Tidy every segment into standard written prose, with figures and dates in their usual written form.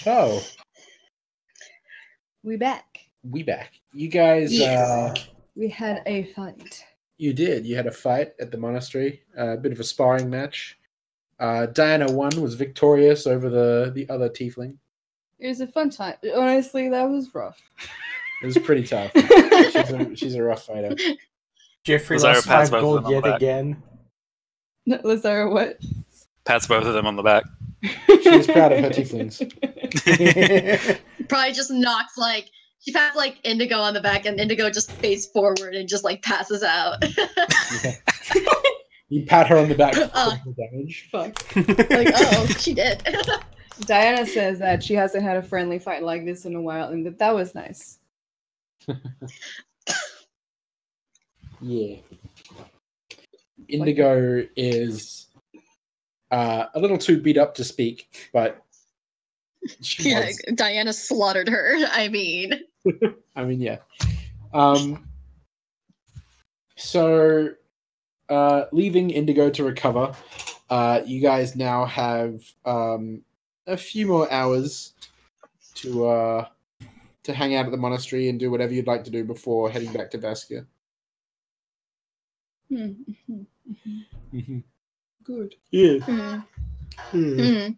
So, We back. you guys. We had a fight. You did. You had a fight at the monastery. A bit of a sparring match. Diana won. Was victorious over the other tiefling. It was a fun time. Honestly, that was rough. It was pretty tough. she's a rough fighter. Jeffrey Lazara lost pats 5 both of gold them on yet the back. again. Lazara, what? Pats both of them on the back. She is proud of her tieflings. Probably just knocks she pats Indigo on the back, and Indigo just face forward and just passes out. You pat her on the back for damage. Fuck. Oh, she did. Diana says that she hasn't had a friendly fight like this in a while, and that was nice. Yeah. Indigo is a little too beat up to speak, but Diana slaughtered her. I mean, yeah. So, leaving Indigo to recover, you guys now have a few more hours to hang out at the monastery and do whatever you'd like to do before heading back to Vaskia. Good. Yeah. At the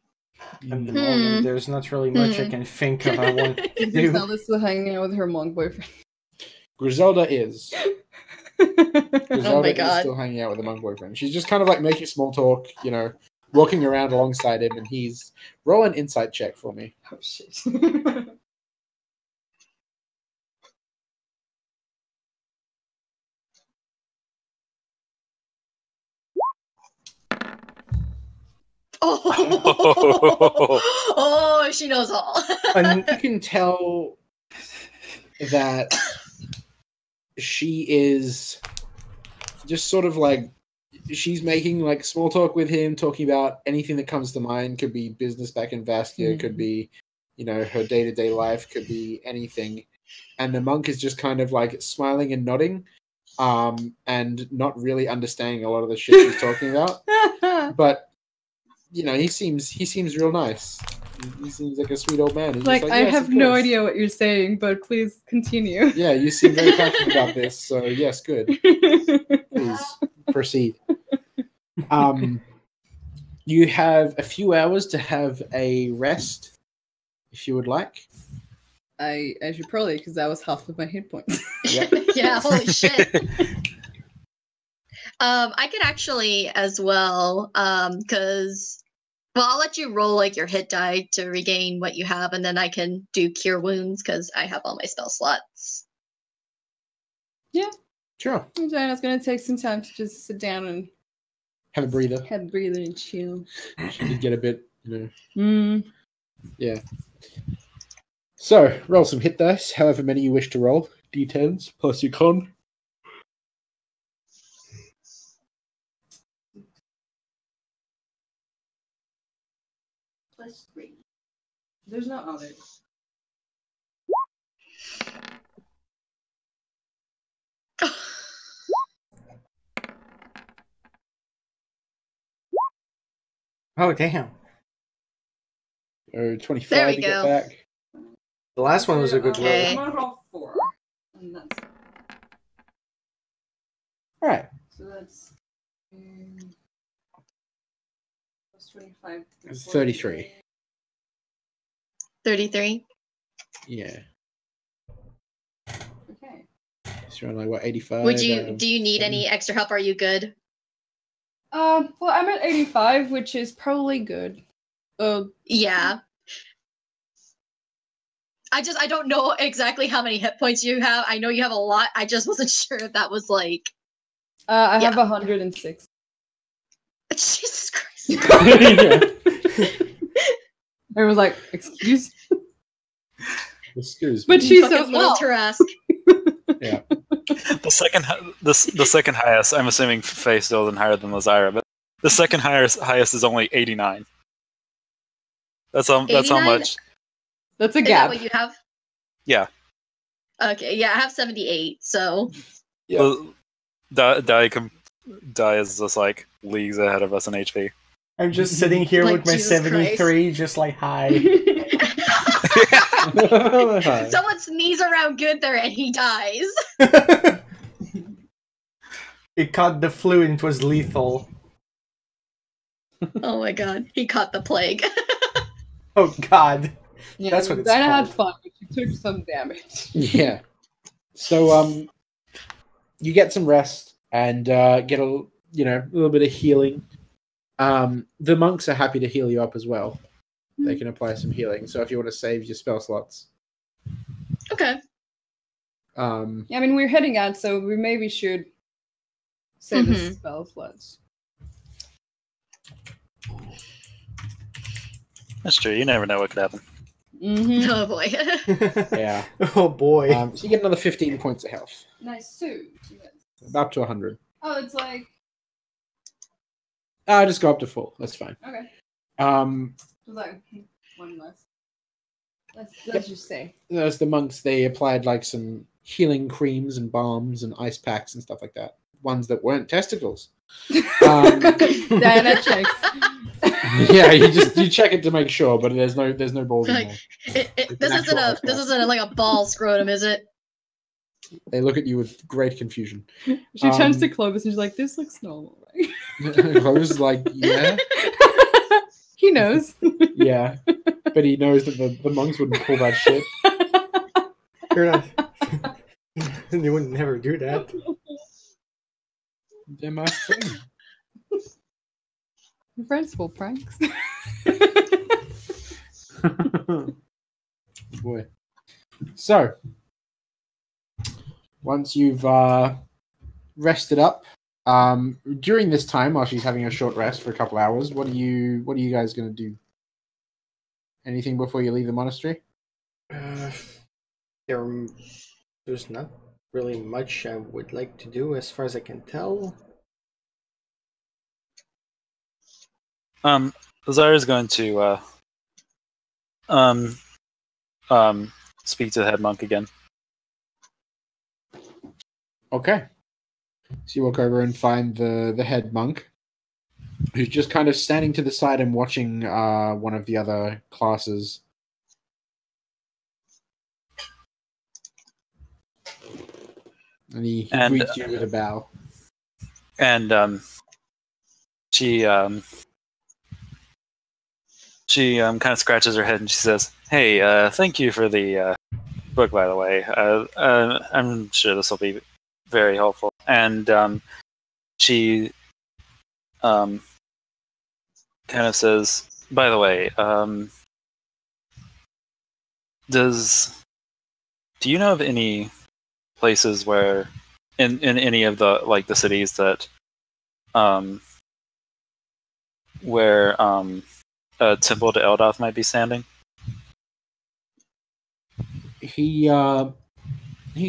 moment, there's not really much I can think of I want to do. Griselda's still hanging out with her monk boyfriend. Griselda is. Oh my God. is still hanging out with the monk boyfriend. She's just kind of making small talk, walking around alongside him, and he's roll an insight check for me. Oh shit. Oh, she knows all. And you can tell that she is just sort of she's making small talk with him, talking about anything that comes to mind. Could be business back in Vaskia, could be, her day-to-day life, could be anything. And the monk is just kind of smiling and nodding, and not really understanding a lot of the shit she's talking about. But he seems real nice. He seems like a sweet old man. He's just I yes, have no idea what you're saying, but please continue. Yeah, you seem very passionate about this, so yes, good. Please proceed. You have a few hours to have a rest, if you would like. I should probably, because that was half of my hit points. Yep. Yeah, holy shit. I could actually as well, because I'll let you roll your hit die to regain what you have, and then I can do cure wounds because I have all my spell slots. Yeah. Sure. Diana's gonna take some time to just sit down and Have a breather. and chill. She did get a bit, Yeah. So, roll some hit dice, however many you wish to roll. D10s plus your con. +3. There's no others. Oh, damn. 25 There we to go. get back. The last one was a good Okay. roll. I'm gonna roll 4. And that's All right. so that's plus 25. It's 33. 33. Yeah. Okay. It's around 85. Do you need any extra help? Are you good? Well, I'm at 85, which is probably good. Yeah. I don't know exactly how many hit points you have. I know you have a lot. I just wasn't sure if that was I have 106. Jesus Christ. Yeah. I was like, excuse me? Excuse me. But she's so Fucking little small. Tarask. Yeah. The second highest, I'm assuming Faye still isn't higher than Lazara, but the second highest is only 89. That's how 89? much. That's a Is that gap. what you have? Yeah. Okay, yeah, I have 78, so... Yeah. Die is just leagues ahead of us in HP. I'm just sitting here Like with my Jesus 73, just hi. Someone sneeze around Gunther and he dies. He caught the flu and it was lethal. Oh my god, he caught the plague. Oh god. Yeah, That's what it's Dinah had called. fun, but she took some damage. Yeah. So you get some rest and get a little bit of healing. The monks are happy to heal you up as well. They can apply some healing. So if you want to save your spell slots. Okay. Yeah, I mean, we're heading out, so we maybe should save the Mhm. spell slots. That's true. You never know what could happen. Mm-hmm. Oh boy. Yeah. Oh boy. So you get another 15 points of health. Nice, too. Up to 100. Oh, it's like... Just go up to full. That's fine. Okay. There's It's like one less. Let's just say. the monks, they applied like some healing creams and balms and ice packs and stuff like that. Ones that weren't testicles. Diana checks. Yeah, you check it to make sure, but there's no balls in Like, there. this isn't like a ball scrotum, is it? They look at you with great confusion. She turns to Clovis and she's like, "This looks normal, right?" Clovis is like, yeah, He knows. yeah, but he knows that the monks wouldn't pull that shit. You're not. They would never do that. They're my friend. Friends pull pranks. Boy. So, once you've rested up, during this time, while she's having a short rest for a couple hours, what are you guys going to do? Anything before you leave the monastery? There's not really much I would like to do, as far as I can tell. Zara's going to speak to the head monk again. Okay. So you walk over and find the head monk, who's just kind of standing to the side and watching one of the other classes. And he greets you with a bow. And she kind of scratches her head and she says, "Hey, thank you for the book, by the way. I'm sure this will be very helpful." And she kind of says, "By the way, do you know of any places where in any of the the cities that where a temple to Eldoth might be standing?" He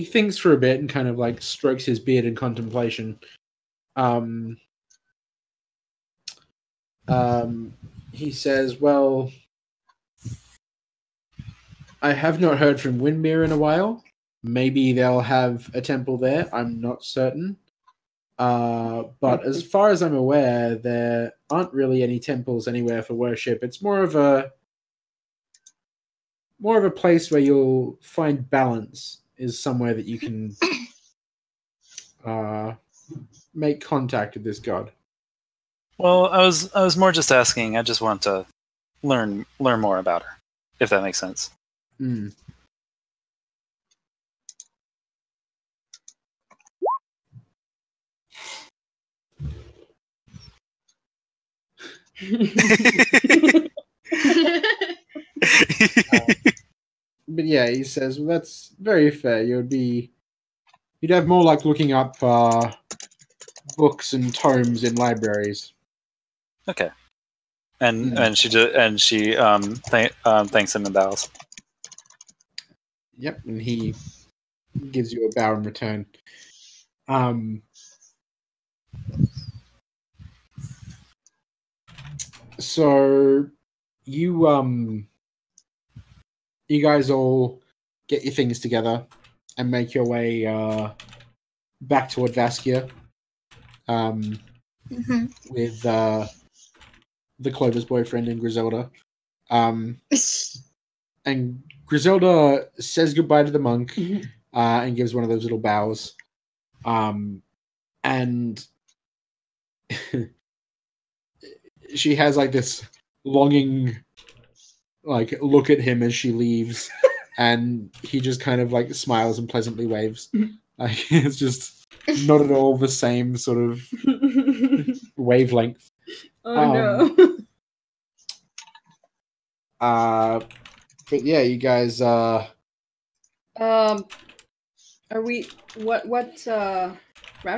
thinks for a bit and kind of like strokes his beard in contemplation. He says, "Well, I have not heard from Windmere in a while. Maybe they'll have a temple there. I'm not certain. But as far as I'm aware, there aren't really any temples anywhere for worship. It's more of a place where you'll find balance. Is somewhere that you can make contact with this god." Well, I was more just asking. I just want to learn more about her, if that makes sense. Mm. But yeah, he says, "Well, that's very fair. You'd have more like looking up books and tomes in libraries." Okay. And she thanks him and bows. Yep, and he gives you a bow in return. So you guys all get your things together and make your way back toward Vaskia with the Clover's boyfriend and Griselda. And Griselda says goodbye to the monk and gives one of those little bows. And she has like this longing like look at him as she leaves, and he just kind of like smiles and pleasantly waves. Like it's just not at all the same sort of wavelength. Oh no. But yeah, you guys Are we what route are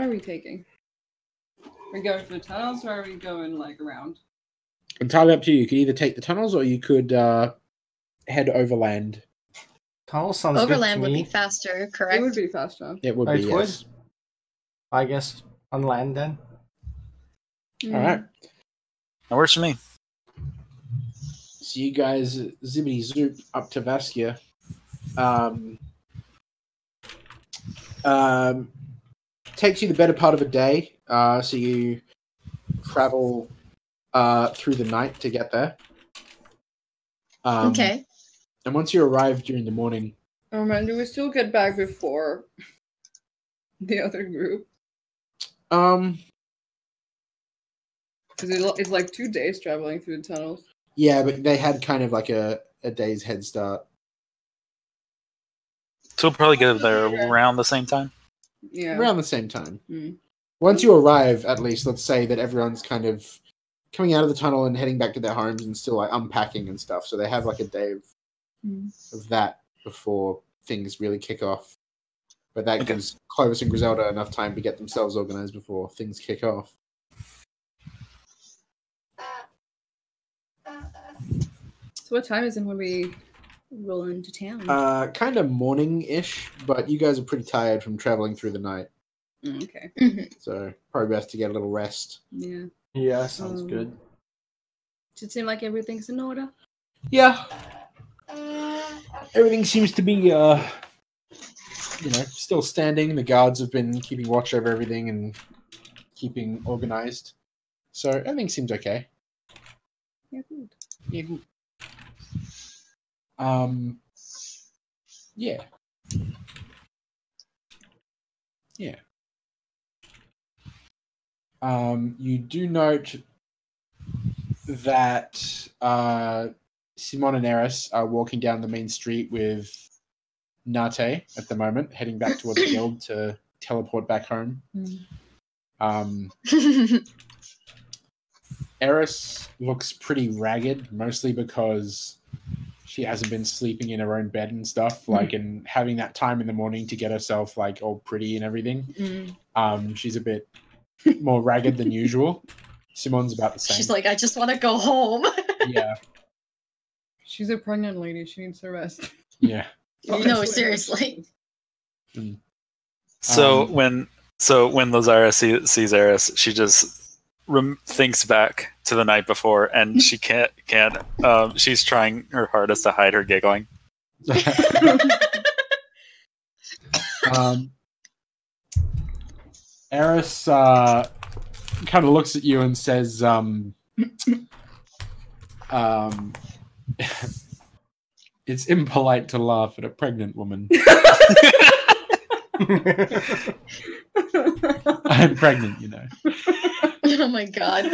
we taking? Are we going for the tunnels or are we going like around? entirely up to you. You could either take the tunnels or you could head overland. Tunnel sounds Overland good would to be me. faster, correct? It would be faster. It would It be, would? yes. I guess on land then. All right. That works for me. So you guys zippity zoop up to Vaskia. Takes you the better part of a day. So you travel through the night to get there. Okay. And once you arrive during the morning, Oh man, do we still get back before the other group? Because it's like 2 days traveling through the tunnels. yeah, but they had kind of like a day's head start. So we'll probably get there around the same time. Yeah. Around the same time. Mm. Once you arrive, at least, let's say that everyone's kind of coming out of the tunnel and heading back to their homes and still like unpacking and stuff. So they have like a day of that before things really kick off. But that gives Clovis and Griselda enough time to get themselves organized before things kick off. So what time is it when we roll into town? Kind of morning-ish, but you guys are pretty tired from traveling through the night. Okay. So probably best to get a little rest. Yeah. Yeah, sounds good. Does it seem like everything's in order? Yeah. Everything seems to be, still standing. The guards have been keeping watch over everything and keeping organized. So everything seems okay. Yeah, good. Yeah. Yeah. Yeah. You do note that Simon and Eris are walking down the main street with Nate at the moment, heading back toward the guild to teleport back home. Eris looks pretty ragged, mostly because she hasn't been sleeping in her own bed and stuff, and having that time in the morning to get herself like all pretty and everything. She's a bit more ragged than usual. Simon's about the same. She's like, I just want to go home. Yeah. She's a pregnant lady. She needs to rest. Yeah. No, seriously. So when Lazara sees Eris, she just thinks back to the night before, and she can't. She's trying her hardest to hide her giggling. Eris kind of looks at you and says, it's impolite to laugh at a pregnant woman. I'm pregnant, you know. Oh my god.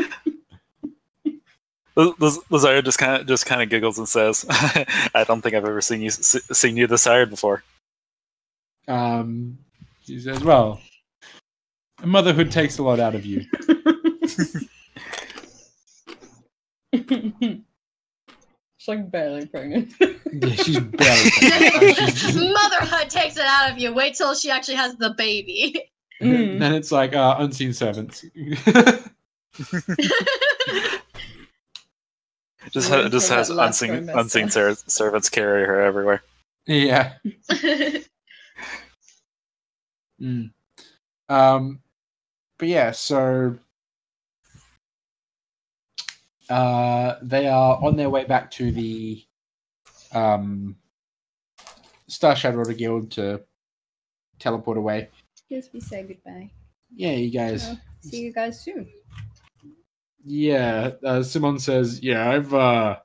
Lazara just kind of giggles and says, "I don't think I've ever seen you this tired before." She says, "Well, motherhood takes a lot out of you." She's like barely pregnant. Yeah, she's barely pregnant. Motherhood takes it out of you. Wait till she actually has the baby. Then it's like unseen servants. just has unseen servants carry her everywhere. Yeah. But yeah, so they are on their way back to the Star Shadow Guild to teleport away. Yes, we say goodbye. Yeah, you guys. See you guys soon. Yeah, Simon says, "Yeah,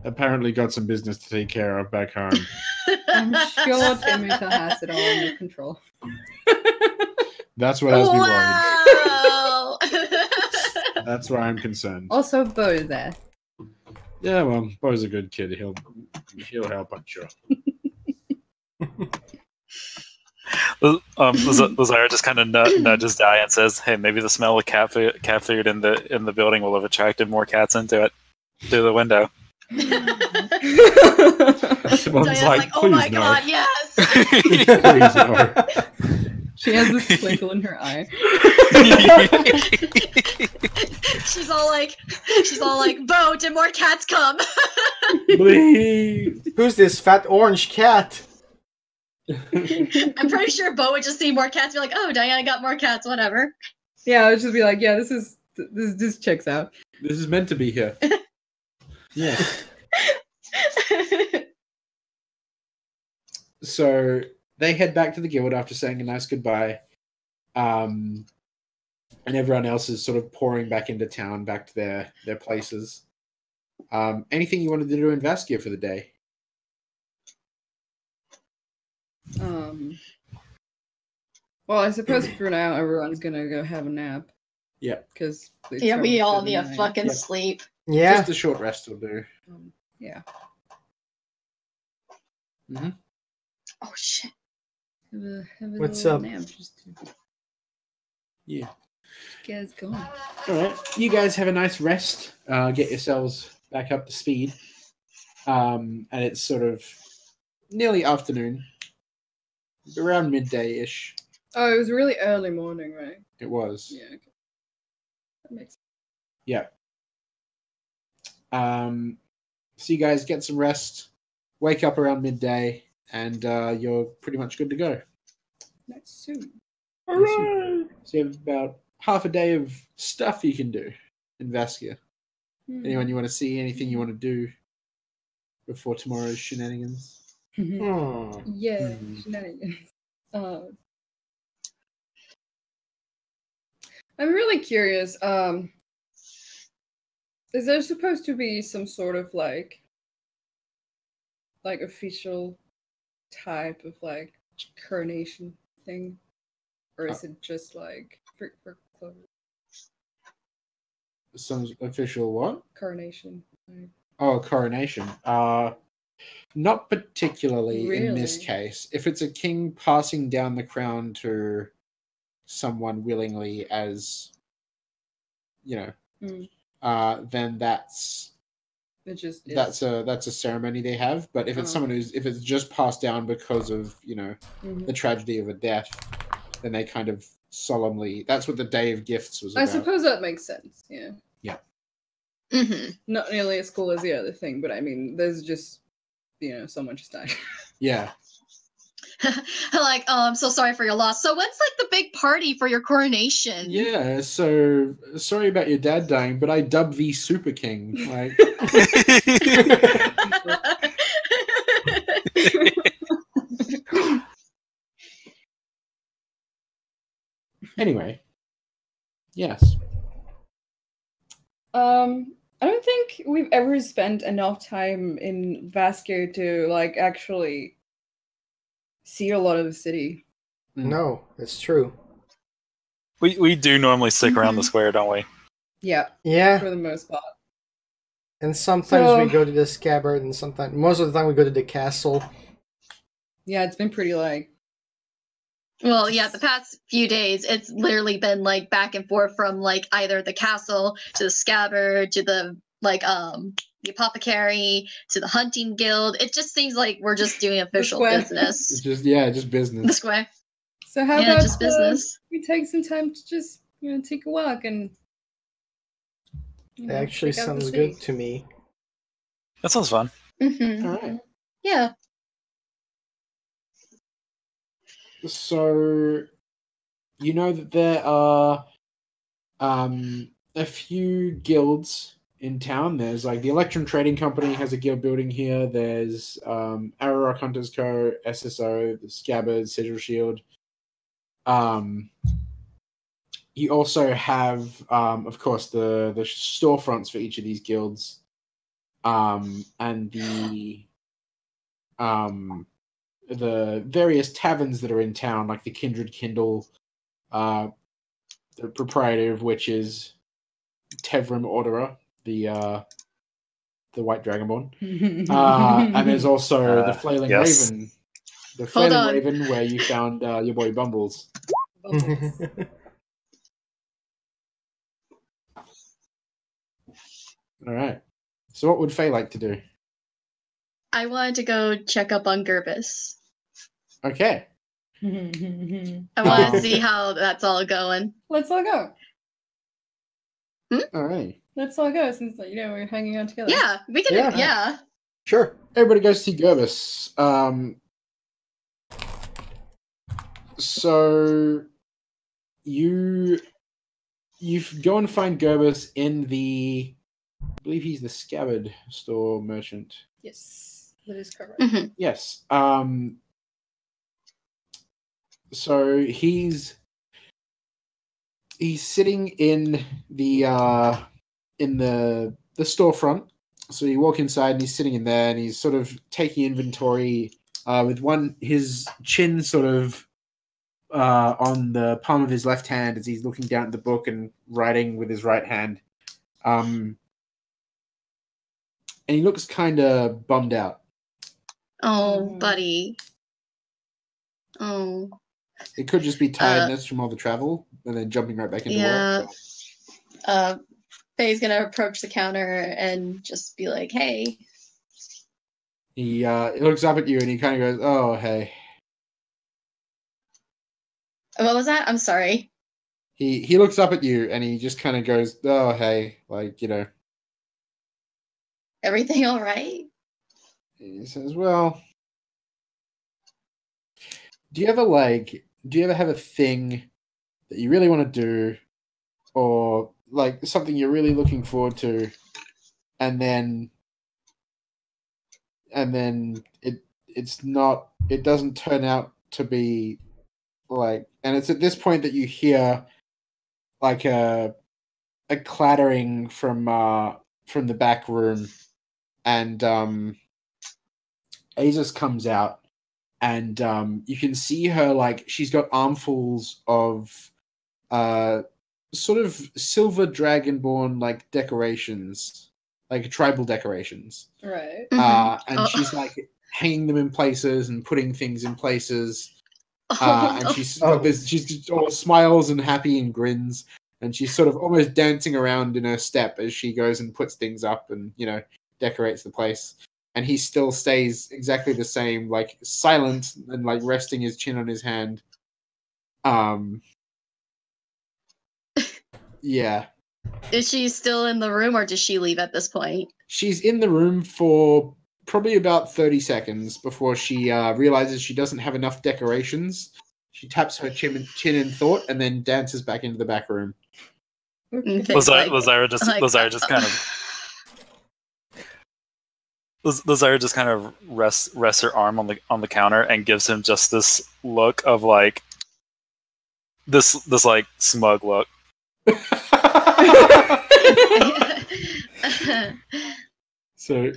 apparently got some business to take care of back home. I'm sure Timothy has it all under control. That's what has me worried. Wow! That's where I'm concerned. Also, Bo is there. Yeah, well, Bo's a good kid. He'll help, I'm sure. Lazara just kind of nudges Di and says, "Hey, maybe the smell of cat food in the building will have attracted more cats into it through the window." Someone's Diane's like, "Oh my "Please no." god, yes!" Please no. She has this twinkle in her eye. she's all like, "Bo, did more cats come?" Please. Who's this fat orange cat? I'm pretty sure Bo would just see more cats, and be like, "Oh, Diana got more cats, whatever." Yeah, I would just be like, yeah, this checks out. This is meant to be here. Yeah. So they head back to the guild after saying a nice goodbye. And everyone else is sort of pouring back into town, back to their places. Anything you wanted to do in Vaskia for the day? Well, I suppose for now everyone's gonna go have a nap. Yeah. Because Yeah, we all need a fucking Yep. sleep. Yeah. Just a short rest will do. Yeah. Oh shit. Have a What's little up? Nap just to Yeah. get us going. All right. You guys have a nice rest. Get yourselves back up to speed. And it's sort of nearly afternoon. Around midday-ish. Oh, it was really early morning, right? It was. Yeah. Okay. That makes sense. Yeah. So you guys get some rest, wake up around midday, and you're pretty much good to go. Nice soon. Hooray! So you have about half a day of stuff you can do in Vaskia. Anyone you want to see? Anything you want to do before tomorrow's shenanigans? Yeah, Mhm. shenanigans. I'm really curious. Is there supposed to be some sort of like official type of like coronation thing, or is it just like for Clover Some official what? coronation? Like, Oh, coronation. Not particularly in this Really? case. If it's a king passing down the crown to someone willingly, as you know, then that's it just is. that's a ceremony they have. But if it's someone if it's just passed down because of the tragedy of a death, then they kind of solemnly. That's what the Day of Gifts was I about. suppose that makes sense. Yeah. Yeah. Mm-hmm. Not nearly as cool as the other thing, but I mean, there's just someone just died. Yeah. Like, oh, I'm so sorry for your loss. So when's like the big party for your coronation? Yeah, so sorry about your dad dying, but I dub thee Super King. Like, anyway, yes. I don't think we've ever spent enough time in Vasco to like actually see a lot of the city. No, that's true. We do normally stick around the square, don't we? Yeah, Yeah, for the most part. and sometimes So- we go to the scabbard, and sometimes most of the time we go to the castle. Yeah, it's been pretty like Well, yeah, the past few days, it's literally been like back and forth from like either the castle to the scabbard to the the apothecary to the hunting guild. It just seems like we're just doing official square. It's business. just The business. square. So how Yeah, about just business. we take some time to just take a walk and It actually check out the sounds city. good to me. That sounds fun. Mm-hmm. All right. Yeah. So, you know that there are a few guilds in town. There's like the Electron Trading Company has a guild building here. There's Arrow Rock Hunters Co., SSO, the Scabbard, Sigil Shield. You also have, of course, the storefronts for each of these guilds. and the various taverns that are in town, like the Kindred Kindle, the proprietor of which is Tevrim Orderer, the White Dragonborn. And there's also the Flailing yes. Raven. The Hold Flailing on. Raven, where you found your boy Bumbles. All right. So what would Faye like to do? I wanted to go check up on Gerbus. Okay. I want to see how that's all going. Let's all go. All right. Let's all go since we're hanging out together. Yeah, we can. Yeah. Yeah. Sure. Everybody goes to see Gerbus. So you go and find Gerbus in the, I believe he's the Scabbard store merchant. Yes, that is correct. Mhm. Yes. So he's sitting in the storefront. So you walk inside and he's sitting in there and he's sort of taking inventory with his chin sort of on the palm of his left hand as he's looking down at the book and writing with his right hand. And he looks kind of bummed out. Oh, buddy. Oh. It could just be tiredness from all the travel and then jumping right back into Yeah. work. Faye's gonna approach the counter and just be like, "Hey." He looks up at you and he kind of goes, "Oh, hey." What was that? I'm sorry. He looks up at you and he just kind of goes, "Oh, hey," like, Everything all right? He says, "Well, do you ever have a thing that you really want to do, or like something you're really looking forward to, and then it doesn't turn out to be like," and it's at this point that you hear like a clattering from the back room, and Azus comes out, and you can see her, like, she's got armfuls of sort of silver dragonborn like decorations, like tribal decorations. Right. And she's like hanging them in places and putting things in places. And she's just all smiles and happy and grins, and she's sort of almost dancing around in her step as she goes and puts things up and decorates the place. And he still stays exactly the same, like silent and like resting his chin on his hand. Yeah. Is she still in the room or does she leave at this point? She's in the room for probably about 30 seconds before she realizes she doesn't have enough decorations. She taps her chin in thought and then dances back into the back room. Lazara just kind of rests her arm on the counter and gives him just this look of like this like smug look. So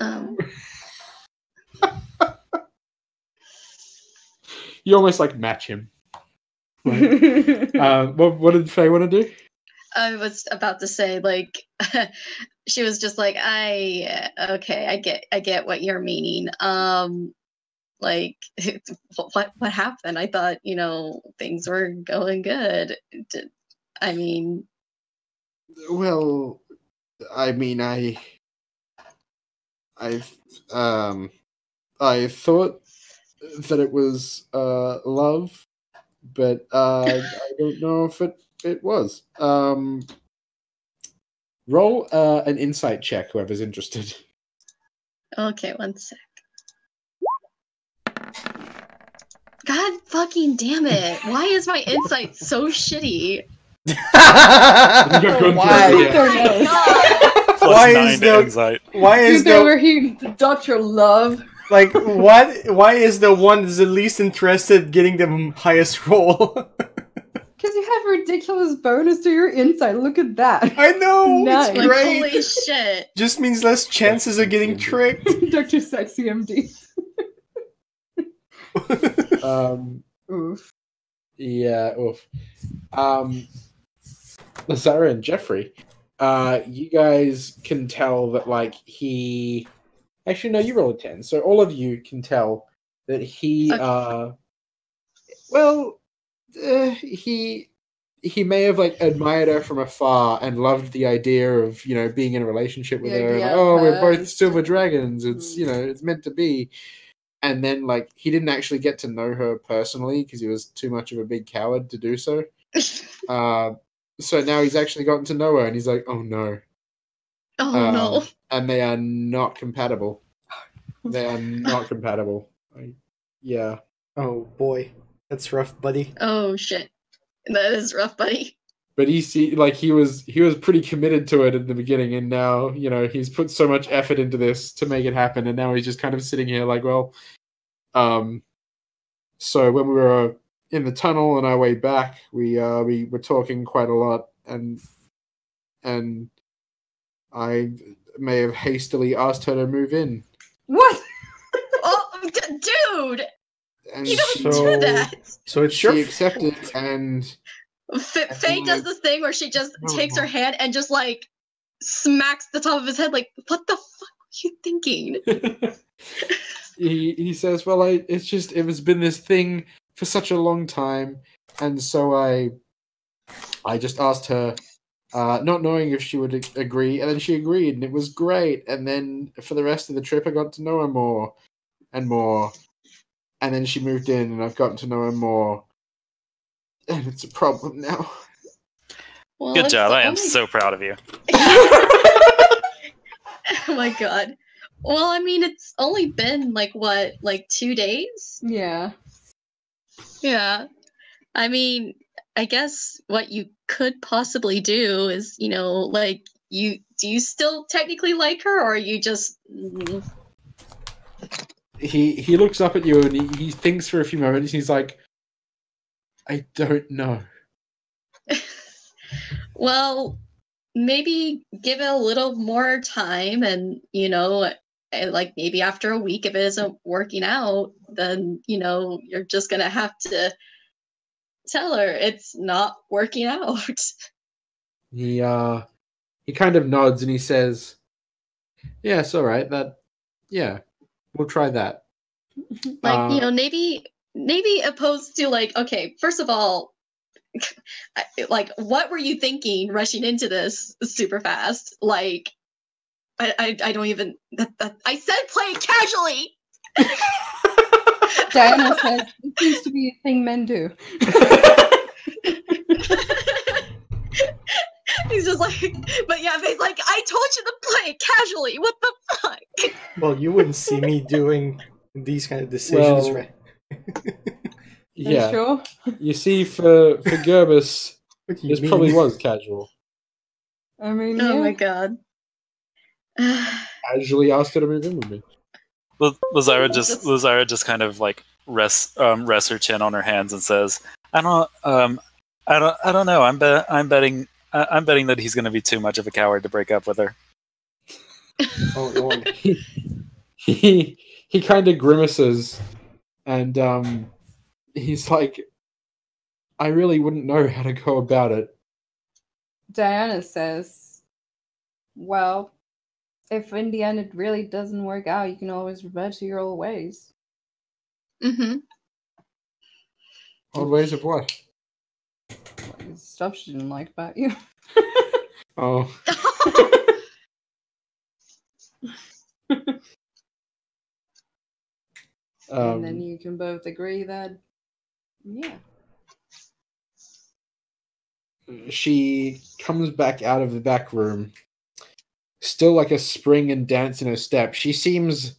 you almost like match him. Right? What did Faye want to do? I was about to say, like, she was just like, I get what you're meaning. Like, what happened? I thought, things were going good. Well, I thought that it was love, but I don't know if it was. Roll an insight check, whoever's interested. Okay, one sec. God fucking damn it. Why is my insight so shitty? Why is over here, Dr. Love? Like, what? Why is the one that's the least interested getting the highest roll? Because you have ridiculous bonus to your insight. Look at that. I know! Nice. It's Like, great! holy shit. Just means less chances of getting tricked. Dr. Sexy MD. Oof. Yeah, oof. Lazara and Jeffrey, you guys can tell that, like, he... Actually, no, you roll a 10. So all of you can tell that he, Okay. he may have, like, admired her from afar and loved the idea of, you know, being in a relationship with The her. idea Like, of oh, we're her. both silver dragons. It's, you know, it's meant to be. And then, like, he didn't actually get to know her personally because he was too much of a big coward to do so. So now he's actually gotten to know her, and he's like, oh no. Oh no. And they are not compatible. They are not compatible. Yeah. Oh boy. That's rough, buddy. Oh shit. That is rough, buddy. But he was pretty committed to it in the beginning, and now, you know, he's put so much effort into this to make it happen, and now he's just kind of sitting here like, well, so when we were in the tunnel on our way back, we were talking quite a lot, and I may have hastily asked her to move in. What? Oh, dude! And You don't So- do that! So it's she your accepted, and Faye does the thing where she just takes her hand and just, like, smacks the top of his head, like, what the fuck were you thinking? he says, well, it has been this thing for such a long time, and so I just asked her, not knowing if she would agree, and then she agreed, and it was great. And then for the rest of the trip, I got to know her more and more, and then she moved in, and I've gotten to know her more, and it's a problem now. Well, Good it's job. I am only- so proud of you. Oh my god. Well, I mean, it's only been, like, what, like 2 days? Yeah. Yeah. I mean, I guess what you could possibly do is, you know, like, do you still technically like her, or are you just... He looks up at you, and he thinks for a few moments. He's like, I don't know. Well, maybe give it a little more time, and, you know, like, maybe after a week, if it isn't working out, then, you know, you're just gonna have to tell her it's not working out. He kind of nods, and he says, yeah, it's all right. Yeah, we'll try that. Like, you know, maybe opposed to, like, okay, first of all, like, what were you thinking rushing into this super fast? Like, I don't even, I said play it casually. Diana says, this seems to be a thing men do. He's just like, but yeah, he's like, I told you to play it casually. What the fuck? Well, you wouldn't see me doing these kind of decisions, Well, right? Yeah. Sure. You see, for Gerbus, What do you this mean? probably was casual. I mean, Oh yeah. my god. Casually asked her to move in with me. Lazara just kind of like rests her chin on her hands and says, I don't know. I'm betting that he's going to be too much of a coward to break up with her. Oh lord. He kind of grimaces, and he's like, I really wouldn't know how to go about it. Diana says, well, if in the end it really doesn't work out, you can always revert to your old ways. Mm-hmm. Old ways of what? Like, stuff she didn't like about you. Oh, And then you can both agree that, yeah. she comes back out of the back room, still like a spring and dance in her step. She seems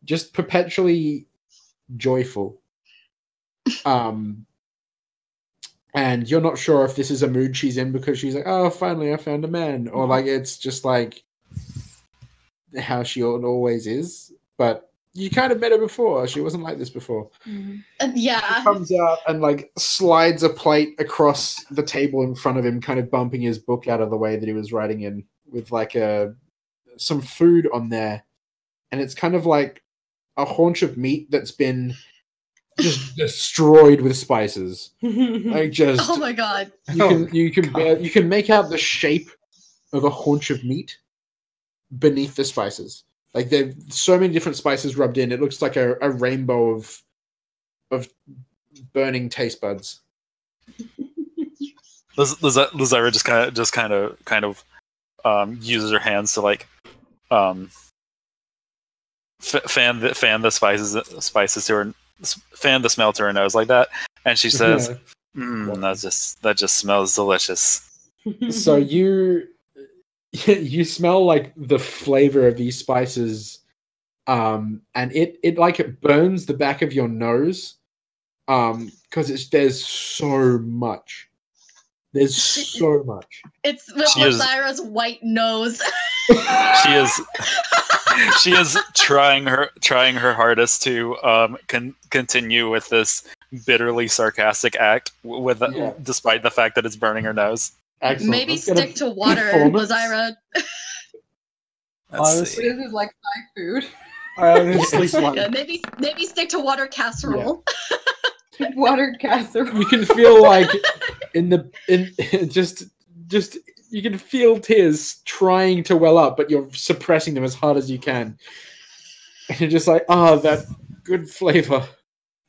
just perpetually joyful. And you're not sure if this is a mood she's in because she's like, oh, finally I found a man, or like it's just like how she always is. But you kind of met her before. She wasn't like this before. Yeah. He comes out and like slides a plate across the table in front of him, kind of bumping his book out of the way that he was writing in, with like some food on there, and it's kind of like a haunch of meat that's been just destroyed with spices. Like just Oh my god. you can make out the shape of a haunch of meat beneath the spices. Like there's so many different spices rubbed in. It looks like a rainbow of burning taste buds. Lyzira just kind of uses her hands to like fan the spices to her, fan the smell to her nose like that, and she says, that just smells delicious. So you smell like the flavor of these spices, and it like it burns the back of your nose, because there's so much. There's so much. It's with Lyzira's white nose. She is trying her hardest to continue with this bitterly sarcastic act despite the fact that it's burning her nose. Excellent. Maybe stick to water, Lyzira. Honestly, this is like Thai food. Yeah, maybe stick to water casserole. Yeah. Water casserole. You can feel like just you can feel tears trying to well up, but you're suppressing them as hard as you can. And you're just like, that good flavor.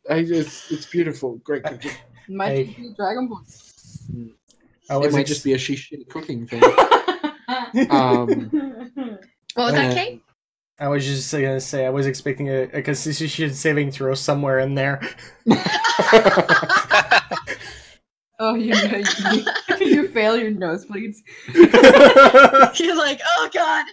It's beautiful. Great cooking. Might just be Dragon Ball. It might just be a shitty cooking thing. What was that, Kate? I was just gonna say I was expecting a constitution saving throw somewhere in there. Oh, you fail your nosebleeds. You're like, oh god.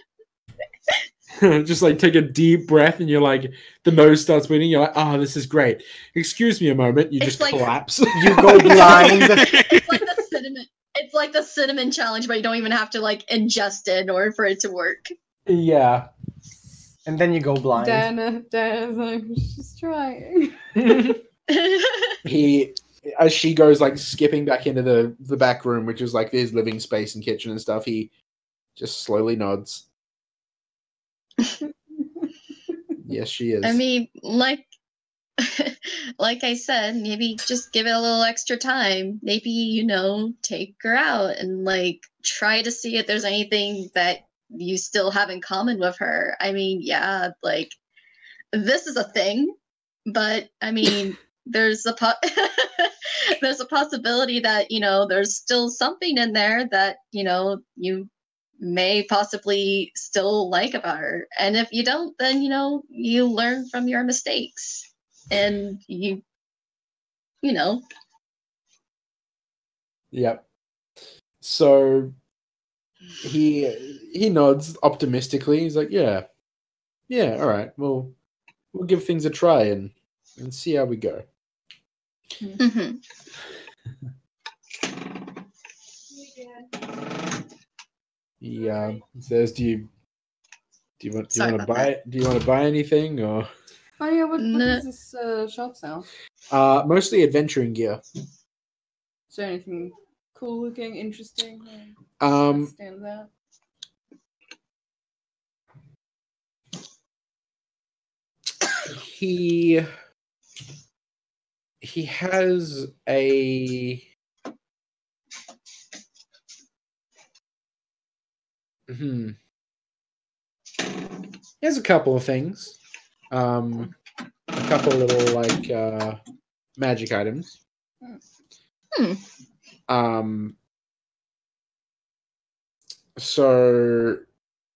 Just like take a deep breath, and you're like, the nose starts bleeding. You're like, this is great. Excuse me a moment. You just collapse. You go blind. It's like the cinnamon challenge, but you don't even have to like ingest it in order for it to work. Yeah. And then you go blind. Dana's like, she's trying. As she goes like skipping back into the back room, which is like his living space and kitchen and stuff, he just slowly nods. Yes, she is. I mean, like I said, maybe just give it a little extra time. Maybe, take her out and like try to see if there's anything that you still have in common with her. I mean, yeah, like this is a thing, but I mean, there's a there's a possibility that there's still something in there that you may possibly still like about her, and if you don't, then you learn from your mistakes, and you know. Yep. So he nods optimistically. He's like, yeah, all right. We'll give things a try and see how we go. Mm-hmm. He says, "Do you want to buy anything or?" Oh yeah, what does this shop sell? Mostly adventuring gear. Is there anything cool looking, interesting? Stands out. He has a he has a couple of things. A couple of little like magic items. So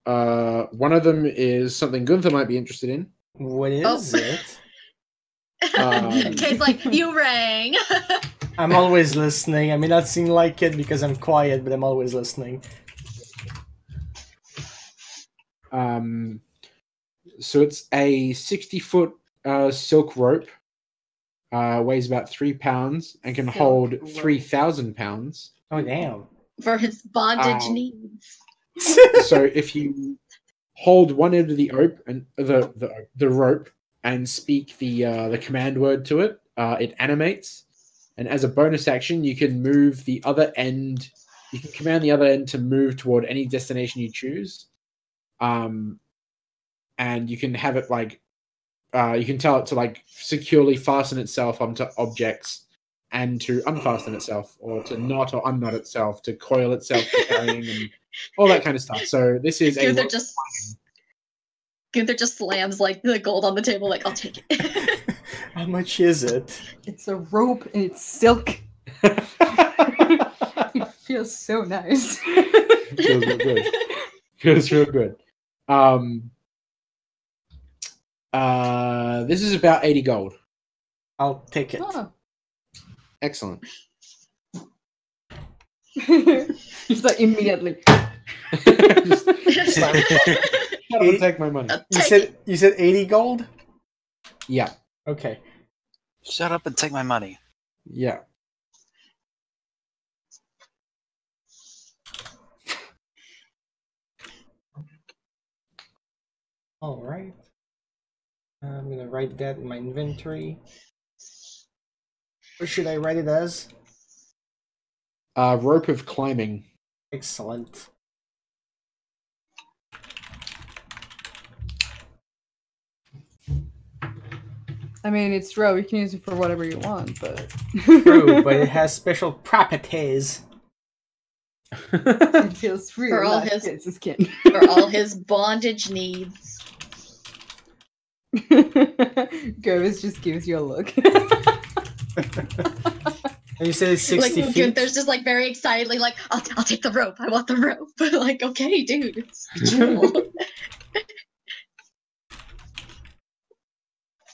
one of them is something Gunther might be interested in. What is it? Kate's like, you rang. I'm always listening. I may not seem like it because I'm quiet, but I'm always listening. So it's a 60-foot silk rope. Weighs about 3 pounds and can hold 3,000 pounds. Oh damn! For his bondage needs. So if you hold one end of the rope, and speak the command word to it, it animates. And as a bonus action, you can move the other end. You can command the other end to move toward any destination you choose. And you can have it like you can tell it to like securely fasten itself onto objects and to unfasten itself, or to knot or unknot itself, to coil itself for carrying, and all that kind of stuff. So this is Gunther just slams like the gold on the table, like, I'll take it. How much is it? It's a rope and it's silk. It feels so nice. Feels real good. Feels real good. This is about 80 gold. I'll take it. Oh. Excellent. Just like immediately. Just slam it. Shut up and take my money. You said 80 gold? Yeah. Okay. Shut up and take my money. Yeah. All right. I'm gonna write that in my inventory. What should I write it as? Rope of climbing. Excellent. I mean, it's rope. You can use it for whatever you want, but True, but it has special properties. it feels free. For all his skin. For all his bondage needs. Gervis just gives you a look. And you said it's 60 Like, feet? Gunther's just like very excitedly, like, I'll take the rope. I want the rope. Like, okay, dude, it's chill.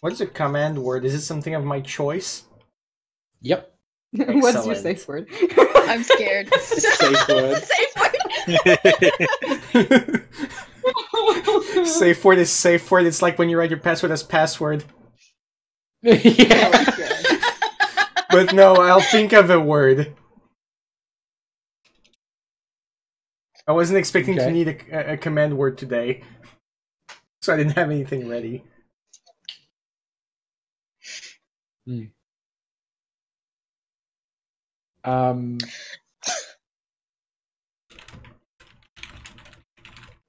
What's a command word? Is it something of my choice? Yep. What's your Excellent. safe word? I'm scared. Safe word. Safe word. Safe word is safe word. It's like when you write your password as password. Yeah. But no, I'll think of a word. I wasn't expecting to Okay. need a command word today. So I didn't have anything ready.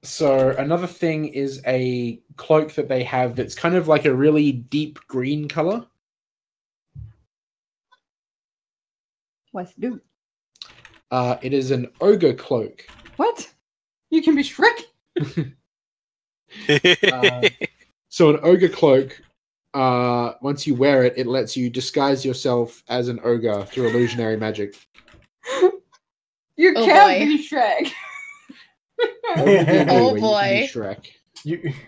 So another thing is a cloak that they have that's kind of like a really deep green color. What's it do? It is an ogre cloak. What? You can be Shrek? So an ogre cloak, once you wear it, it lets you disguise yourself as an ogre through illusionary magic. You Oh, can't boy. be Shrek. Oh, Where you can be boy. Shrek.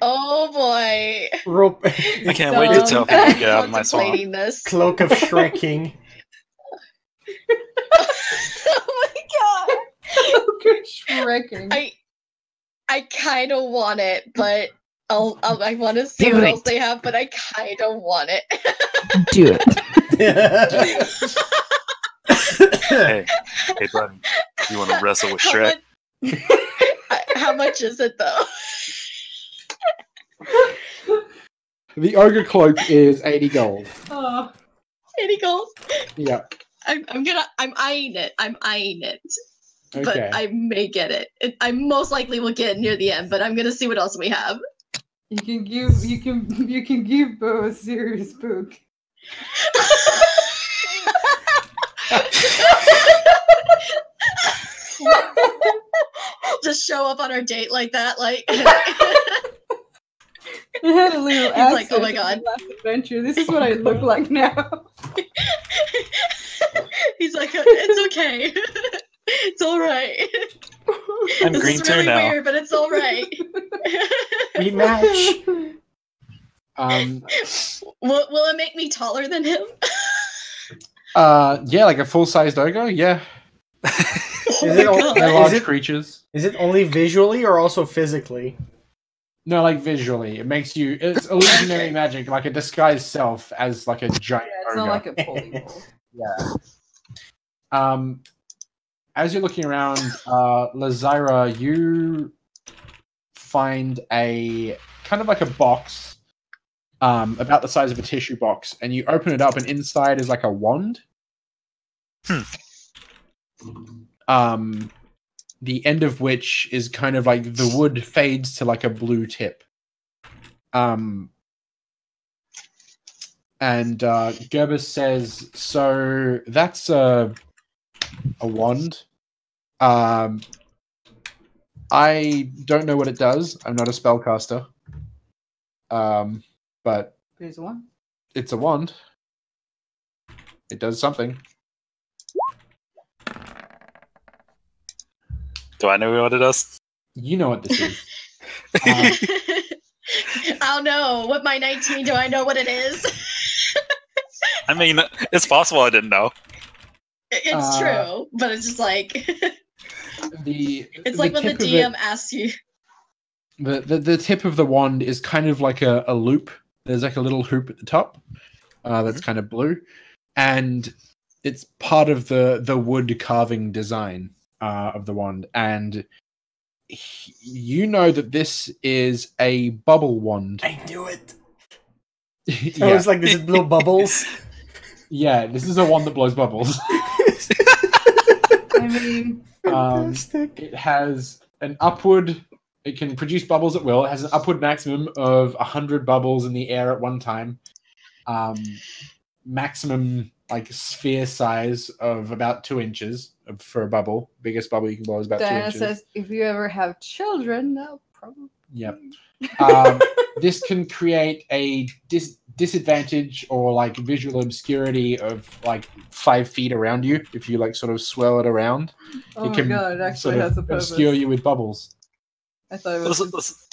Oh boy. Rope. I can't wait to tell people to get out of my swamp. Contemplating this. Cloak of Shrekking. Oh my god. Shreking. I kind of want it, but I want to see Do what it. else they have, but I kind of want it. Do it. Hey, buddy, you want to wrestle with Shrek? How much is it though? The ogre cloak is 80 gold. Oh. 80 gold. Yeah. I'm eyeing it. I'm eyeing it. Okay. But I may get it. I most likely will get it near the end, but I'm gonna see what else we have. You can give Bo a serious book. Just show up on our date like that, like It had a little He's like, accent "Oh my in God." the last adventure. This is what I look like now. he's like, it's okay. It's alright. I'm This green is too really now. weird, but it's alright. We match. Will it make me taller than him? Yeah, like a full-sized ogre. Yeah, Is Oh it my all- God. they're Is large it- creatures. Is it only visually or also physically? No, like visually, it makes you. It's illusionary Okay. magic, like a disguised self as like a giant Yeah, it's ogre. not like a polyball. Yeah. As you're looking around, Lazira, you find a kind of like a box about the size of a tissue box, and you open it up, and inside is like a wand. The end of which is kind of like the wood fades to like a blue tip. And Gerbus says, "So that's a wand. I don't know what it does. I'm not a spellcaster. But There's one. it's a wand. It does something." Do I know what it does? You know what this is. I don't know. What my 19? Do I know what it is? I mean, it's possible I didn't know. It's true, but it's just like it's like when the DM asks you. The tip of the wand is kind of like a loop. There's like a little hoop at the top that's kind of blue, and it's part of the wood carving design of the wand. And you know that this is a bubble wand. I knew it. Yeah. I was like, does it blow bubbles? Yeah, this is a wand that blows bubbles. I mean, Fantastic. It has an upward. It can produce bubbles at will. It has an upward maximum of 100 bubbles in the air at one time. Maximum like sphere size of about 2 inches for a bubble. Biggest bubble you can blow is about 2 Diana inches. says, if you ever have children, they'll probably. Yep. This can create a disadvantage or like visual obscurity of like 5 feet around you if you like sort of swirl it around. Oh it my can god, it actually sort has of a purpose. obscure you with bubbles. I thought it was.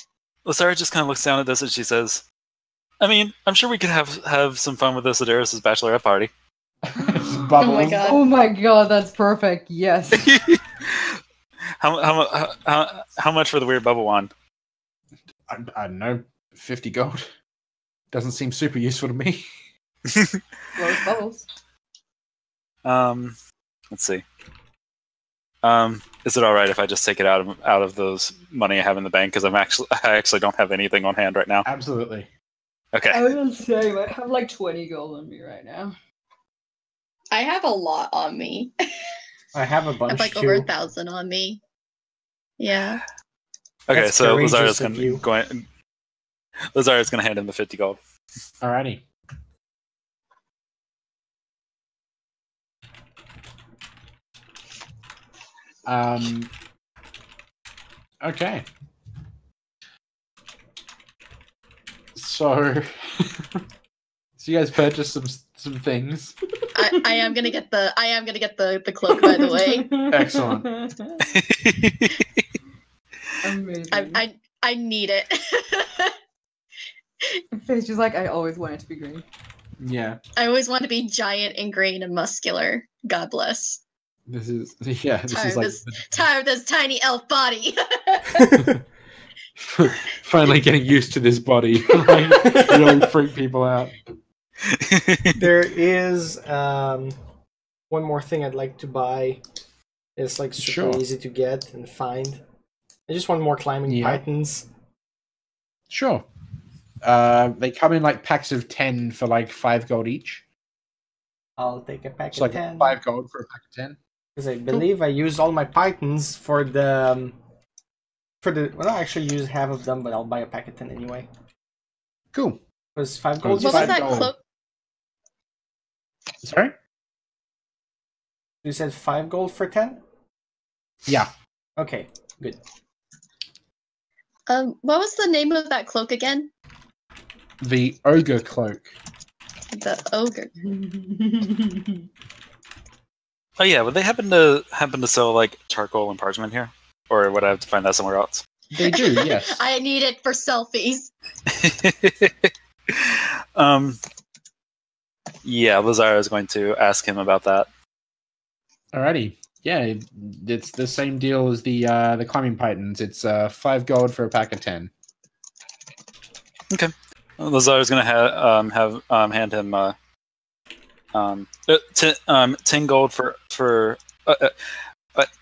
Lasara just kind of looks down at this and she says, I mean, I'm sure we could have some fun with this at Eris's bachelorette party. Bubbles. God. Oh my god, that's perfect. Yes. How much for the weird bubble wand? I don't know, 50 gold. Doesn't seem super useful to me. Blows bubbles. Let's see. Is it all right if I just take it out of those money I have in the bank? Because I actually don't have anything on hand right now. Absolutely. Okay. I was saying, I have like 20 gold on me right now. I have a lot on me. I have a I bunch have like too. over 1,000 on me. Yeah. Okay, That's so courageous Lazara's of you. gonna hand him the 50 gold. Alrighty. Okay. So, so you guys purchased some things. I am gonna get the cloak, by the way. Excellent. Amazing. I need it. Faye's just like, I always wanted to be green. Yeah. I always want to be giant and green and muscular. God bless. This is yeah. This Tired is of like Tired of this tiny elf body. finally getting used to this body. Like, really freak people out. There is one more thing I'd like to buy. It's like super Sure. easy to get and find. I just want more climbing Yeah. pythons. Sure. They come in like packs of 10 for like 5 gold each. I'll take a pack It's of like 10. 5 gold for a pack of 10. Because I believe I used all my pythons for the well, I actually used half of them, but I'll buy a pack of 10 anyway. Cool. It was 5 What gold. What $5 was that gold. cloak? Sorry? You said 5 gold for 10? Yeah. Okay, good. What was the name of that cloak again? The ogre cloak. The ogre. Oh yeah, would they happen to sell like charcoal and parchment here, or would I have to find that somewhere else? They do, yes. I need it for selfies. Yeah, Lazara is going to ask him about that. Alrighty. Yeah, it's the same deal as the climbing pythons. It's 5 gold for a pack of 10. Lazara is going to hand him 10 gold for it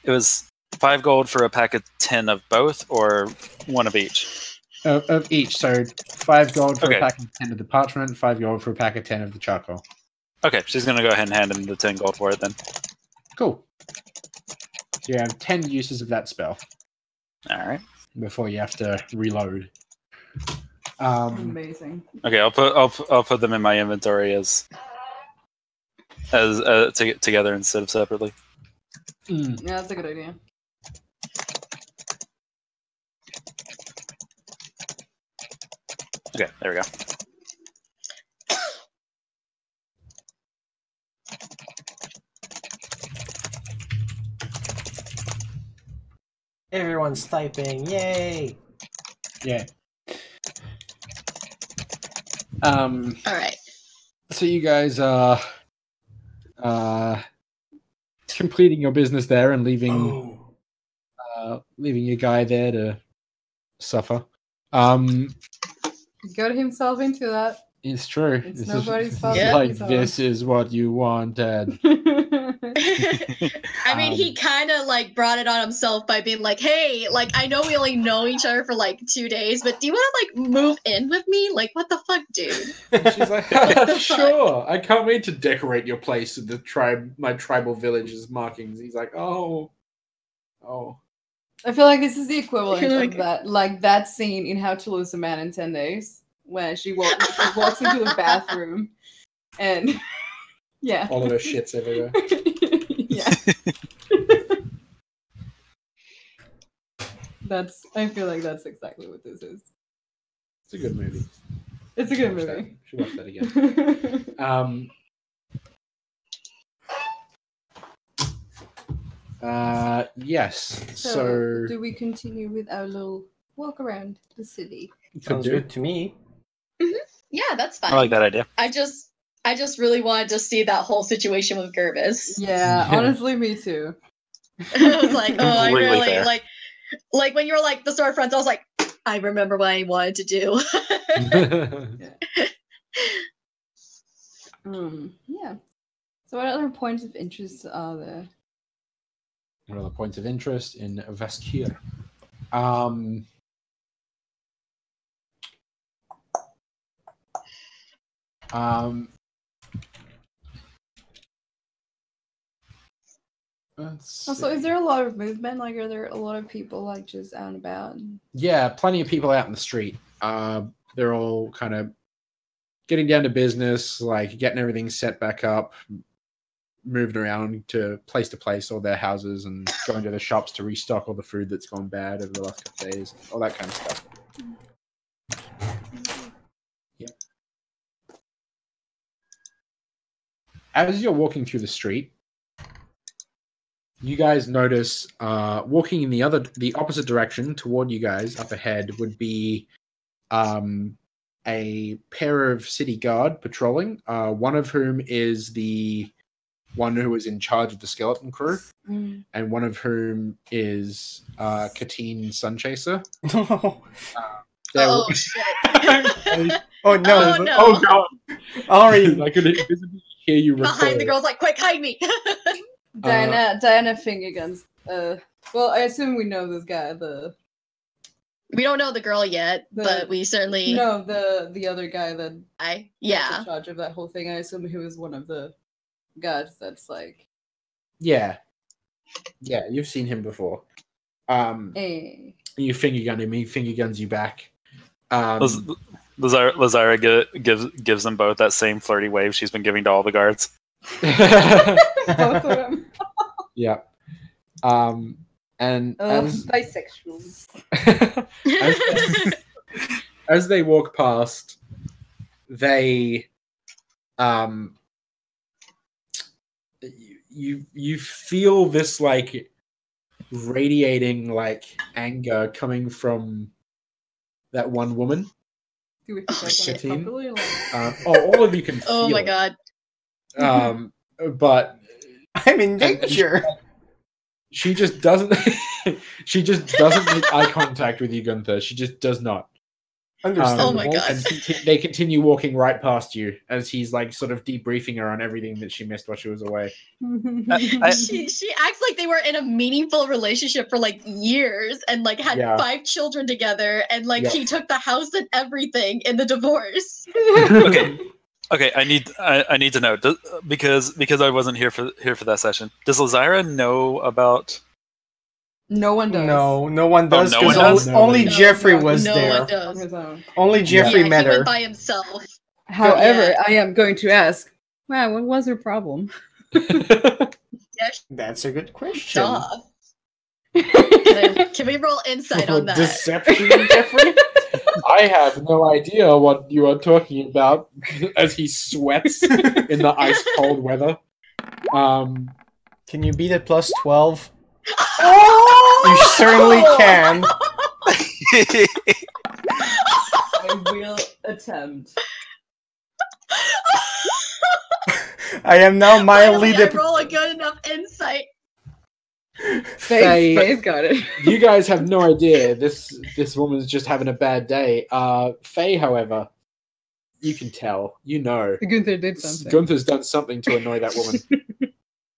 was 5 gold for a pack of 10 of both, or one of each. Of each, so 5 gold for Okay. a pack of 10 of the parchment, 5 gold for a pack of 10 of the charcoal. Okay, she's gonna go ahead and hand him the 10 gold for it then. Cool. So you have 10 uses of that spell All right. before you have to reload. Amazing. Okay, I'll put them in my inventory as together instead of separately. Yeah, that's a good idea. Okay, there we go. Everyone's typing. Yay! Yeah. All right. So you guys are completing your business there and leaving leaving your guy there to suffer. Got himself into that. It's true. It's This nobody's is fault. Yeah. like He's on. this is what you wanted. I mean, he kind of like brought it on himself by being like, "Hey, like I know we only know each other for like 2 days, but do you want to like move in with me? Like, what the fuck, dude?" She's like, What the sure. I can't wait to decorate your place with my tribal village's markings. He's like, oh. I feel like this is the equivalent Like- of that scene in How to Lose a Man in 10 Days, when she walks into the bathroom, and yeah, All of her shit's everywhere. yeah. I feel like that's exactly what this is. It's a good movie. It's a good Watch that. movie. Should watch that again. Yes. So do we continue with our little walk around the city? could Sounds do. good to me. Yeah, that's fine. I like that idea. I just really wanted to see that whole situation with Gervis. Yeah, honestly, me too. I was like, oh, I Completely really fair. like when you were like the storefronts. I was like, I remember what I wanted to do. Yeah. So, what other points of interest are there? What are the points of interest in Vestir? Let's Also, see. is there a lot of movement? Like, are there a lot of people like just out and about? Yeah, plenty of people out in the street. They're all kind of getting down to business, like getting everything set back up, moving around to place, all their houses, and going to the shops to restock all the food that's gone bad over the last couple of days, all that kind of stuff. Yeah. As you're walking through the street, you guys notice walking in the opposite direction toward you guys up ahead would be a pair of city guard patrolling, one of whom is the one who is in charge of the skeleton crew, and one of whom is Katine Sunchaser. They're- Oh shit! Oh no! Oh, no. Oh god! Ari! I could visibly hear you Behind the recoil. girl's like, quick, hide me! Diana finger guns. Well, I assume we know this guy. We don't know the girl yet, but we certainly. No, the other guy that was Yeah. in charge of that whole thing. I assume he was one of the guards that's like, Yeah, you've seen him before. hey. You finger gun him. He finger guns you back. Lazara gives them both that same flirty wave she's been giving to all the guards. Both of them. Yeah. And as, Bisexual. as they walk past, they you feel this like radiating like anger coming from that one woman. Do we pick up on it shit. properly? Like, All of you can feel Oh my it. god. But I'm in danger! she just doesn't make eye contact with you, Gunther. She just does not. Understandable. Oh my God. And they continue walking right past you as he's like sort of debriefing her on everything that she missed while she was away. She acts like they were in a meaningful relationship for like years and like had Yeah. 5 children together and like Yeah. he took the house and everything in the divorce. Okay, I need to know because I wasn't here for that session. Does Lazira know about? No one does. No one does no because one does? only No, Jeffrey no, was no there. one does. On his own. Only Jeffrey yeah, met he her. went by himself. However, Yeah. I am going to ask, wow, what was her problem? That's a good question. Stop. Can we roll insight on that? Deception, Jeffrey? I have no idea what you are talking about as he sweats in the ice cold weather. Can you beat it plus 12? Oh! You certainly can. I will attempt. I am now mildly I roll a good enough insight. Faye's got it. You guys have no idea. This woman's just having a bad day. Faye, however, you can tell. You know. Gunther did something. Gunther's done something to annoy that woman.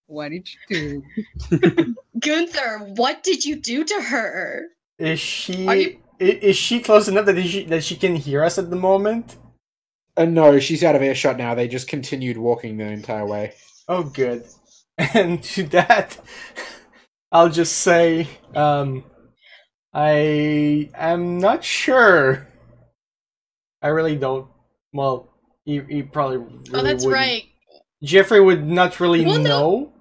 What did you do? Gunther, what did you do to her? Is she Are you- is she close enough that she can hear us at the moment? No, she's out of earshot now. They just continued walking the entire way. Oh, good. And to that, I'll just say, I am not sure. I really don't. Well, he probably really Oh, that's wouldn't. right. Jeffrey would not really Well, no. know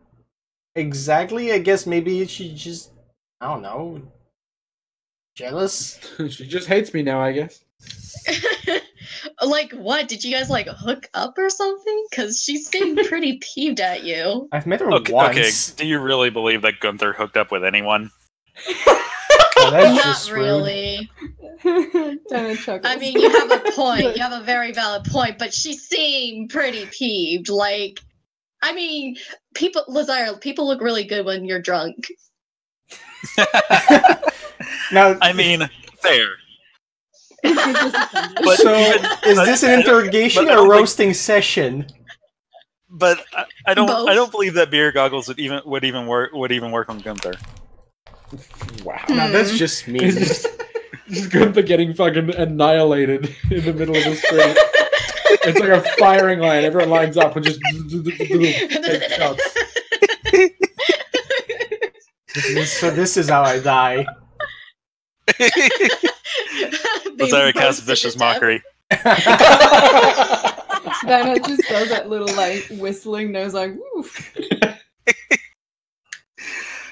exactly. I guess maybe she just, I don't know, jealous. She just hates me now, I guess. Like, what? Did you guys, like, hook up or something? Because she seemed pretty peeved at you. I've met her Okay, once. do you really believe that Gunther hooked up with anyone? Oh, that's Not just rude. really. Dana chuckles. I mean, you have a point. You have a very valid point, but she seemed pretty peeved. Like, I mean, Lazire, people look really good when you're drunk. Now, I mean, fair. But so even- is this an interrogation but I or don't think- roasting session? But I don't Both. I don't believe that beer goggles would even work on Gunther. Wow. Now that's just me. Just Gunther getting fucking annihilated in the middle of the street. It's like a firing line. Everyone lines up and just take shots. So this is how I die. Being Lazire casts roasted vicious to death. mockery. Dana just does that little like whistling nose, like woof.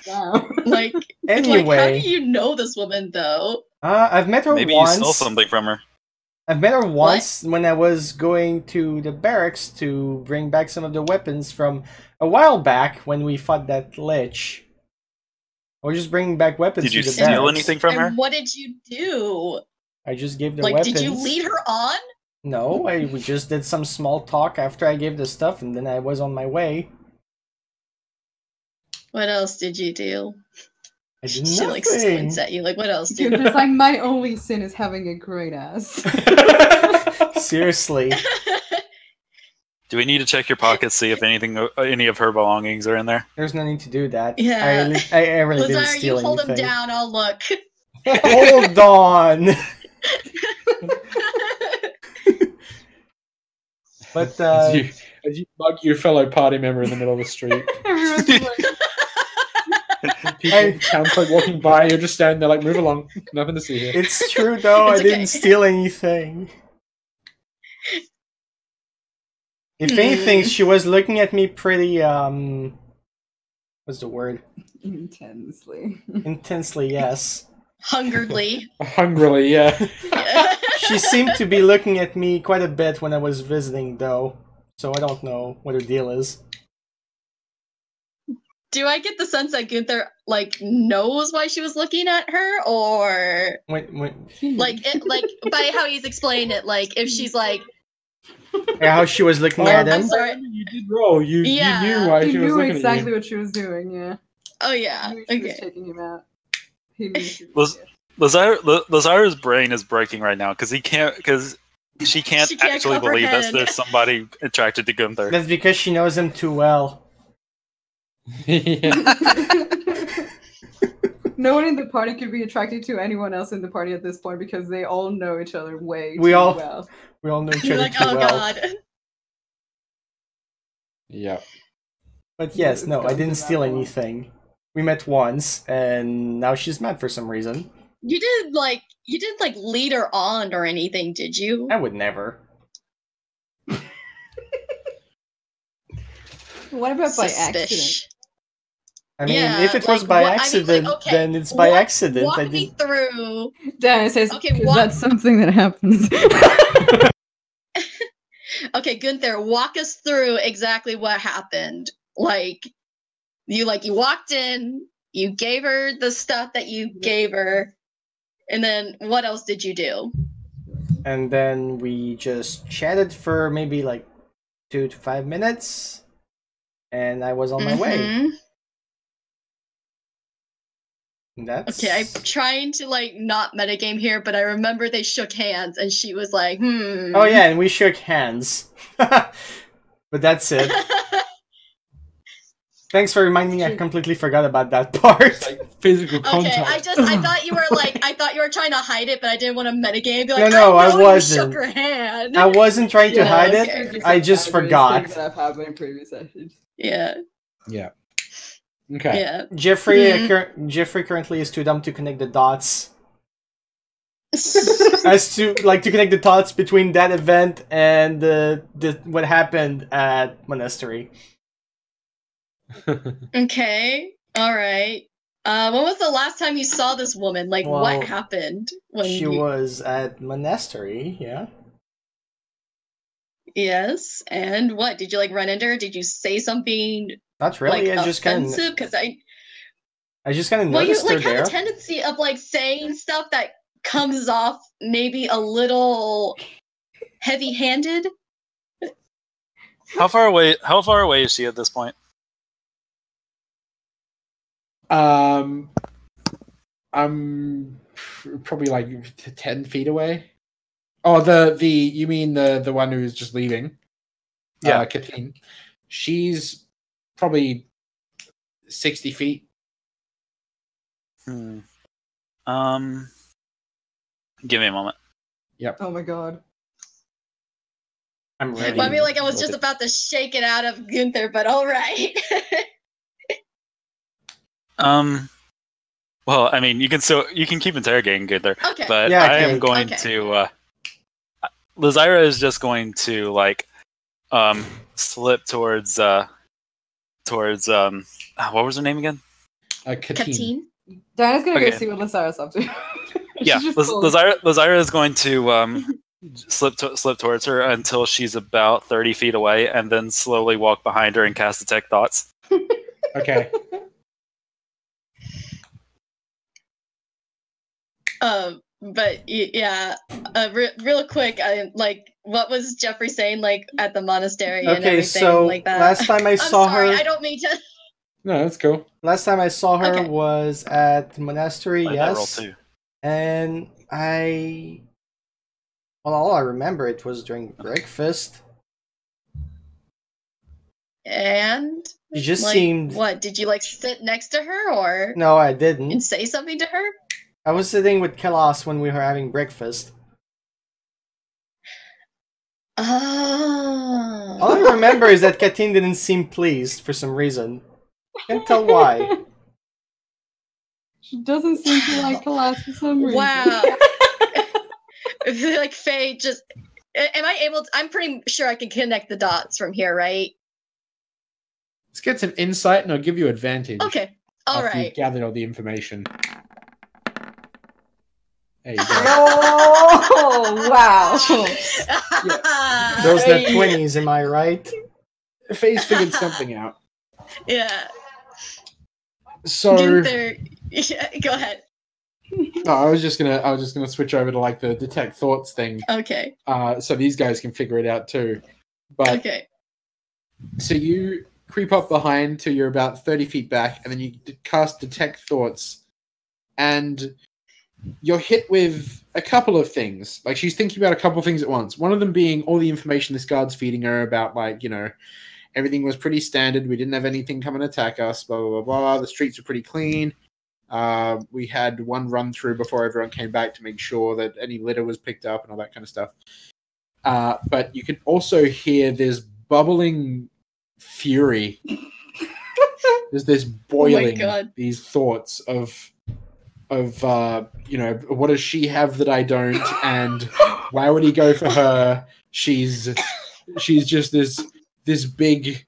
Wow. Like, Anyway. how do you know this woman though? I've met her Maybe once. you stole something from her. I've met her once when I was going to the barracks to bring back some of the weapons from a while back when we fought that lich. I was just bringing back weapons Did you to the steal barracks. anything from her? And what did you do? I just gave the Like, weapons. did you lead her on? No, we just did some small talk after I gave the stuff, and then I was on my way. What else did you do? I did She like nothing. squints at you. Like, what else did you Gunther's like, my only sin is having a great ass. Seriously. Do we need to check your pockets, see if any of her belongings are in there? There's no need to do that. Yeah. I really didn't Lazare, steal you hold anything. him down. I'll look. Hold on. But As you bug your fellow party member in the middle of the street. Everyone's like, People, townsfolk walking by, you're just standing there like, move along. Nothing to see here. it's true though, It's I didn't okay. steal anything. If anything, she was looking at me pretty what's the word? intensely. Intensely, yes. Hungeredly. Hungrily, yeah. She seemed to be looking at me quite a bit when I was visiting though. So I don't know what her deal is. Do I get the sense that Gunther like knows why she was looking at her, or When like by how he's explained it, like if she's like, how she was looking at him. I'm sorry. You did roll. You Yeah. knew why He she was knew looking exactly at what she was doing, yeah. Oh yeah, He knew she was okay. taking him out. He knew she Was- was Lazara's brain is breaking right now because she can't She can't actually believe that comprehend. there's somebody attracted to Gunther. That's because she knows him too well. Yeah. No one in the party could be attracted to anyone else in the party at this point because they all know each other way We too all- well. We all know each You're other like, too oh well. god. Yeah. But yes, It's no, I gotten didn't to that steal point. anything. We met once, and now she's mad for some reason. You didn't lead her on or anything, did you? I would never. What about by accident? Suspicious. I mean, Yeah, if it was like, by what- I mean, like, accident, okay, then it's by walk- accident. Walk I me did. through. Dan says, Okay, 'cause what- that's something that happens. Okay, Gunther, walk us through exactly what happened. Like you walked in, you gave her the stuff that you gave her, and then what else did you do? And then we just chatted for maybe like 2 to 5 minutes, and I was on my way. Mhm. And that's Okay, I'm trying to like not metagame here, but I remember they shook hands and she was like, Oh yeah, and we shook hands. But that's it. Thanks for reminding me. I completely forgot about that part. Like physical Okay, contact. I thought you were I thought you were trying to hide it, but I didn't want to metagame. Be like, No, I I know you wasn't. shook her hand. I wasn't trying to Yeah, hide it's it. just I like just that. There's forgot. things that have happened in previous sessions. Yeah, Yeah. Okay. yeah. Jeffrey, Mhm. Jeffrey currently is too dumb to connect the dots. As to to connect the dots between that event and the what happened at Monastery. Okay, all right. When was the last time you saw this woman? Like, Well, what happened when She you? was at Monastery, yeah. Yes, and what did you like run into her? Did you say something Not really. like I just kind offensive? Because of well, you noticed her like have there. a tendency of like saying stuff that comes off maybe a little heavy-handed. How far away is she at this point? I'm probably like 10 feet away. Oh, you mean the one who's just leaving? Yeah. Katine. She's probably 60 feet. Give me a moment. Oh my god. I'm ready. I mean, like I was just about to shake it out of Gunther, but all right. Well, I mean, you can keep interrogating Gunther, Okay. but Yeah, I okay. am going Okay. to. Lazira is just going to like, slip towards what was her name again? Katine. Katine. Diana's gonna Okay. go see what Lazara's up to. Yeah, She's just cold. Lazira is going to slip towards her until she's about 30 feet away, and then slowly walk behind her and cast detect thoughts. Okay. But yeah, real quick, what was Jeffrey saying, like at the monastery and Okay, everything so like that? last time I I'm saw sorry, her, I don't mean to. No, that's cool. last time I saw her Okay. was at Monastery, Play that roll yes. too. And all I remember it was during breakfast. And She just like, seemed. what did you like sit next to her or No, I and didn't. say something to her? I was sitting with Kelos when we were having breakfast. Oh. All I remember is that Katine didn't seem pleased for some reason. Can't tell why. She doesn't seem to like Kalas for some reason. Wow. Like Faye just am I able to, I'm pretty sure I can connect the dots from here, right? Let's get some insight and I'll give you advantage. Okay. All after right. you've gathered all the information. There you go. Oh wow. Those net Hey. 20s, am I right? Faye's figured something out. Yeah. So Gunther, yeah, go ahead. no, I was just gonna switch over to like the detect thoughts thing. Okay. So these guys can figure it out too. But Okay. so you creep up behind till you're about 30 feet back, and then you cast detect thoughts, and you're hit with a couple of things. Like, she's thinking about a couple of things at once. One of them being all the information this guard's feeding her about, like, you know, everything was pretty standard. We didn't have anything come and attack us, blah, blah, blah, blah. The streets were pretty clean. We had one run through before everyone came back to make sure that any litter was picked up and all that kind of stuff. But you can also hear this bubbling fury. There's this boiling, these thoughts of you know, what does she have that I don't, and why would he go for her? She's just this big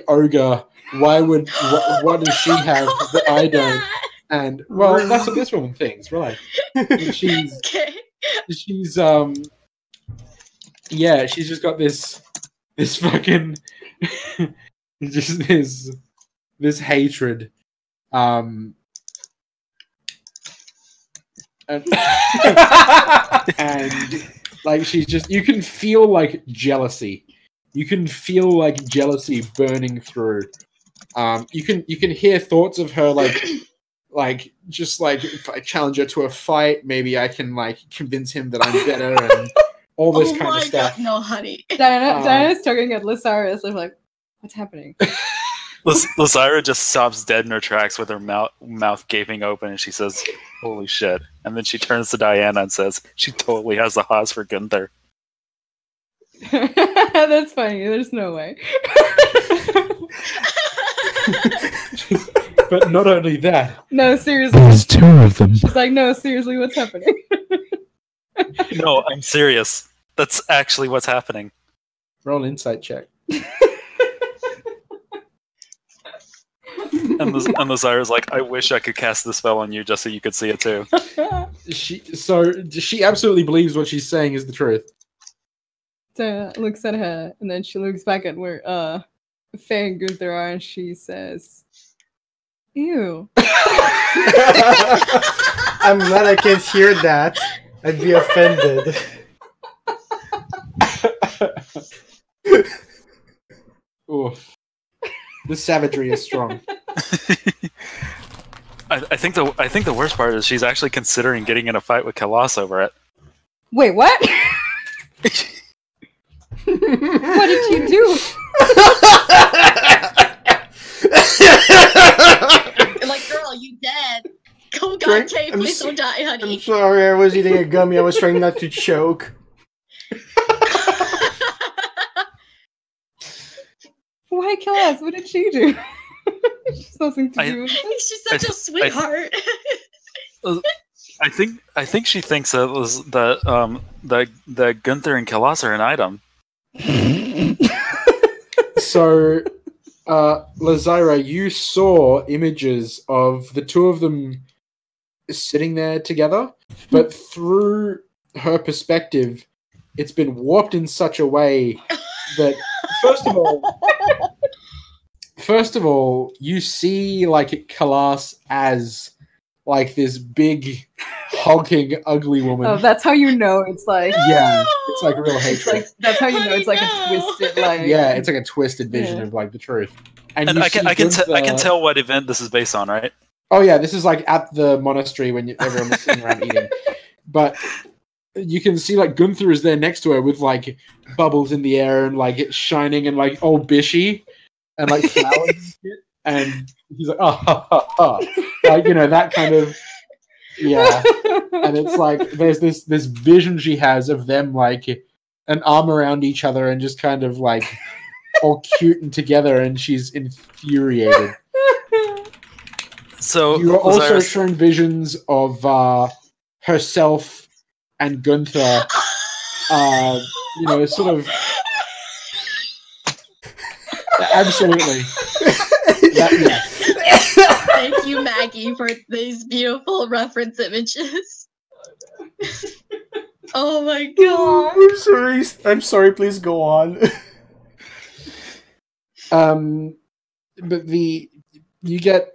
ogre. Why would what does she have that I don't? And well, that's what this woman thinks, right? She's yeah, she's just got this fucking just this hatred. And like, she's just, you can feel like jealousy. You can feel like jealousy burning through. You can hear thoughts of her like just like, if I challenge her to a fight, maybe I can like convince him that I'm better and all this kind of stuff. God, no, honey. Diana's talking at Lysaris. I'm like, what's happening? Lysira just stops dead in her tracks with her mouth gaping open, and she says, "Holy shit!" And then she turns to Diana and says, "She totally has the hots for Gunther." That's funny. There's no way. But not only that. No, seriously. There's two of them. She's like, no, seriously, what's happening? No, I'm serious. That's actually what's happening. Roll an insight check. And Lysira's like, I wish I could cast the spell on you just so you could see it too. She absolutely believes what she's saying is the truth. So looks at her, and then she looks back at where Faye and Gunther are, and she says, "Ew." I'm glad I can't hear that. I'd be offended. Oof. The savagery is strong. I think the worst part is she's actually considering getting in a fight with Kalas over it. Wait, what? What did you do? Like, girl, you dead. Oh God, Kay, please don't die, honey. I'm sorry, I was eating a gummy. I was trying not to choke. Why kill us? What did she do? She's nothing to do with it. She's such a sweetheart. I think she thinks that was that Gunther and Kalas are an item. So, Lysira, you saw images of the two of them sitting there together, but through her perspective, it's been warped in such a way that, first of all, you see like Kalas as like this big, hulking, ugly woman. Oh, that's how you know it's like. Yeah, it's like real hatred. It's like, that's how you know it's like a twisted, like. Yeah, it's like a twisted vision of like the truth. And I can tell what event this is based on, right? Oh yeah, this is like at the monastery when everyone was sitting around eating. But you can see like Gunther is there next to her with like bubbles in the air and like it's shining and like all bishy and like flowers and shit. And he's like, oh, ha, ha, ha. Like, you know, that kind of, yeah. And it's like there's this vision she has of them like an arm around each other and just kind of like all cute and together, and she's infuriated. So you are also shown visions of herself and Gunther, you know, sort of. Absolutely. Thank you, Maggie, for these beautiful reference images. Oh my god. I'm sorry, please go on. But you get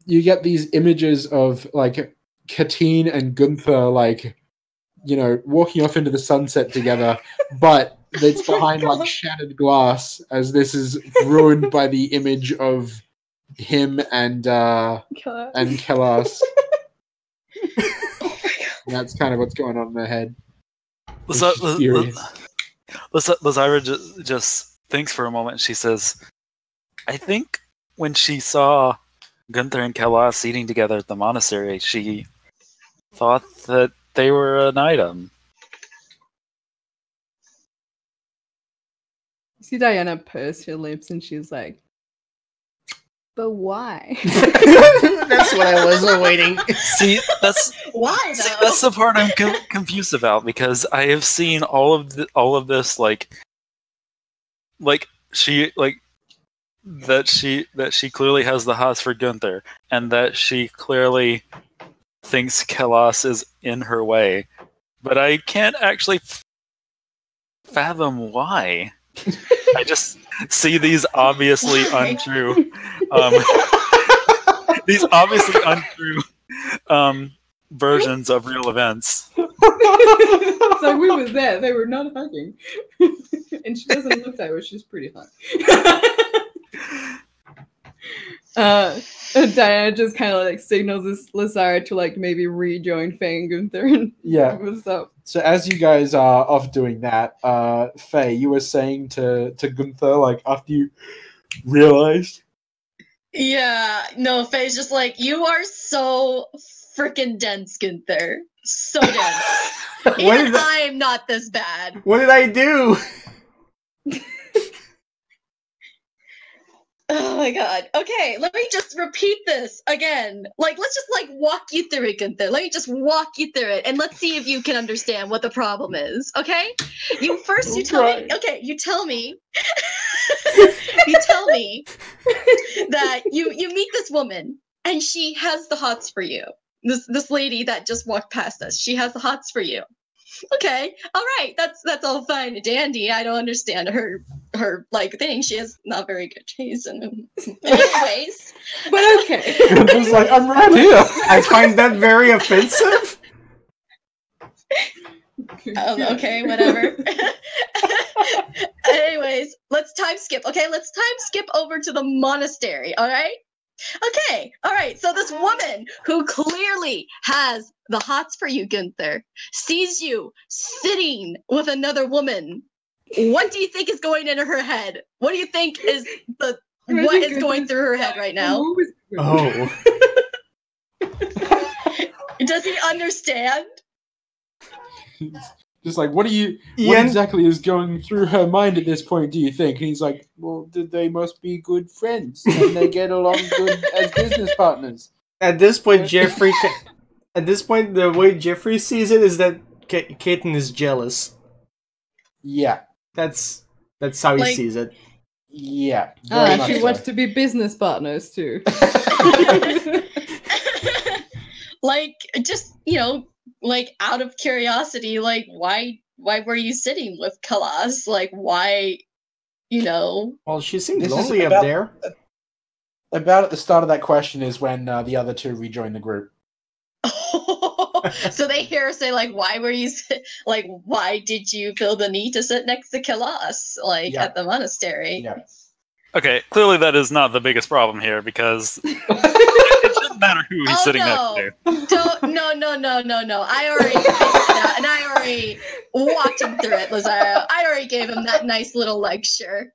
these images of like Katine and Gunther, like, you know, walking off into the sunset together, but it's behind like shattered glass, as this is ruined by the image of him and Kalas. And that's kind of what's going on in her head. Lazara Furious. just thinks for a moment. She says, I think when she saw Gunther and Kalas eating together at the monastery, she thought that they were an item. You see Diana purse her lips and she's like, but why? That's what I was awaiting. See, that's the part I'm confused about, because I have seen all of this like she that she clearly has the hots for Gunther, and that she clearly thinks Kalas is in her way, but I can't actually fathom why. I just see these obviously untrue, versions of real events. So we were there. They were not hugging, and she doesn't look that way. She's pretty hot. Diana just kind of like signals this Lazara to like maybe rejoin Faye and Gunther. And Yeah. what's up? So as you guys are off doing that, Faye, you were saying to Gunther, like, after you realized. Yeah, no, Faye's just like, you are so freaking dense, Gunther. So dense. Even I'm not this bad. What did I do? Oh my god. Okay, let me just repeat this again. Like, let's just like walk you through it, Gunther. Let me just walk you through it, and let's see if you can understand what the problem is. Okay? You tell me. Okay, you tell me. You tell me that you meet this woman, and she has the hots for you. This lady that just walked past us. She has the hots for you. Okay, all right, that's all fine and dandy. I don't understand her like thing. She has not very good taste. And anyways, But okay. Gunther's like, I'm right here. I find that very offensive. okay, whatever. Anyways, let's time skip. Okay, let's time skip over to the monastery. All right. Okay, all right. So this woman who clearly has the hots for you, Gunther, sees you sitting with another woman. What do you think is going into her head? What do you think is what is going through her head right now? Oh. Does he understand? Just like, what exactly is going through her mind at this point, do you think? And he's like, well, they must be good friends, and they get along good as business partners. At this point, the way Jeffrey sees it is that Caitlin is jealous. Yeah. That's how he sees it. Yeah. very much She so. wants to be business partners too. Like, just, like, out of curiosity, like, why were you sitting with Kalas? Like, why, Well, she seems This is lonely up about- there. About at the start of that question is when the other two rejoin the group. So they hear her say, like, why did you feel the need to sit next to Kalas, like, Yeah. at the monastery? Yeah. Okay, clearly that is not the biggest problem here, because it shouldn't matter who he's sitting next to. No. I already figured it out, and I already walked him through it, Lazaro. I already gave him that nice little lecture.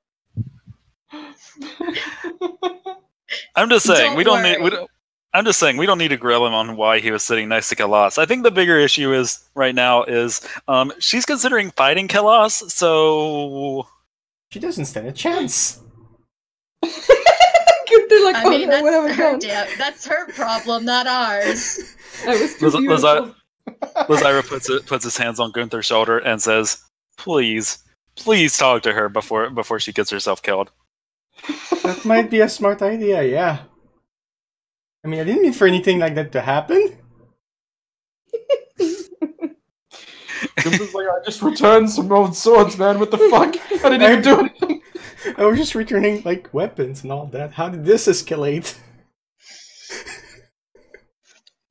I'm just saying Don't I'm just saying we don't need to grill him on why he was sitting next to Kalas. I think the bigger issue is right now is she's considering fighting Kalas, so She doesn't stand a chance. They're like, I mean, no, what have I done? that's her problem, not ours. I was too beautiful. Lazira puts his hands on Gunther's shoulder and says, please talk to her before she gets herself killed. That might be a smart idea, yeah. I mean, I didn't mean for anything like that to happen. Gunther's like, I just returned some old swords, man. What the fuck? I didn't even do anything. I was just returning, like, weapons and all that. How did this escalate?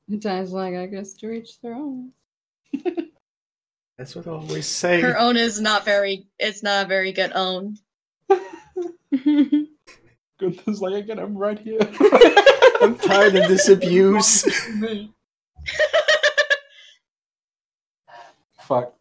Sometimes, like, I guess to each their own. That's what I always say. Her own is not very good own. Gunther's like, again, I'm right here. I'm tired of this abuse. fuck.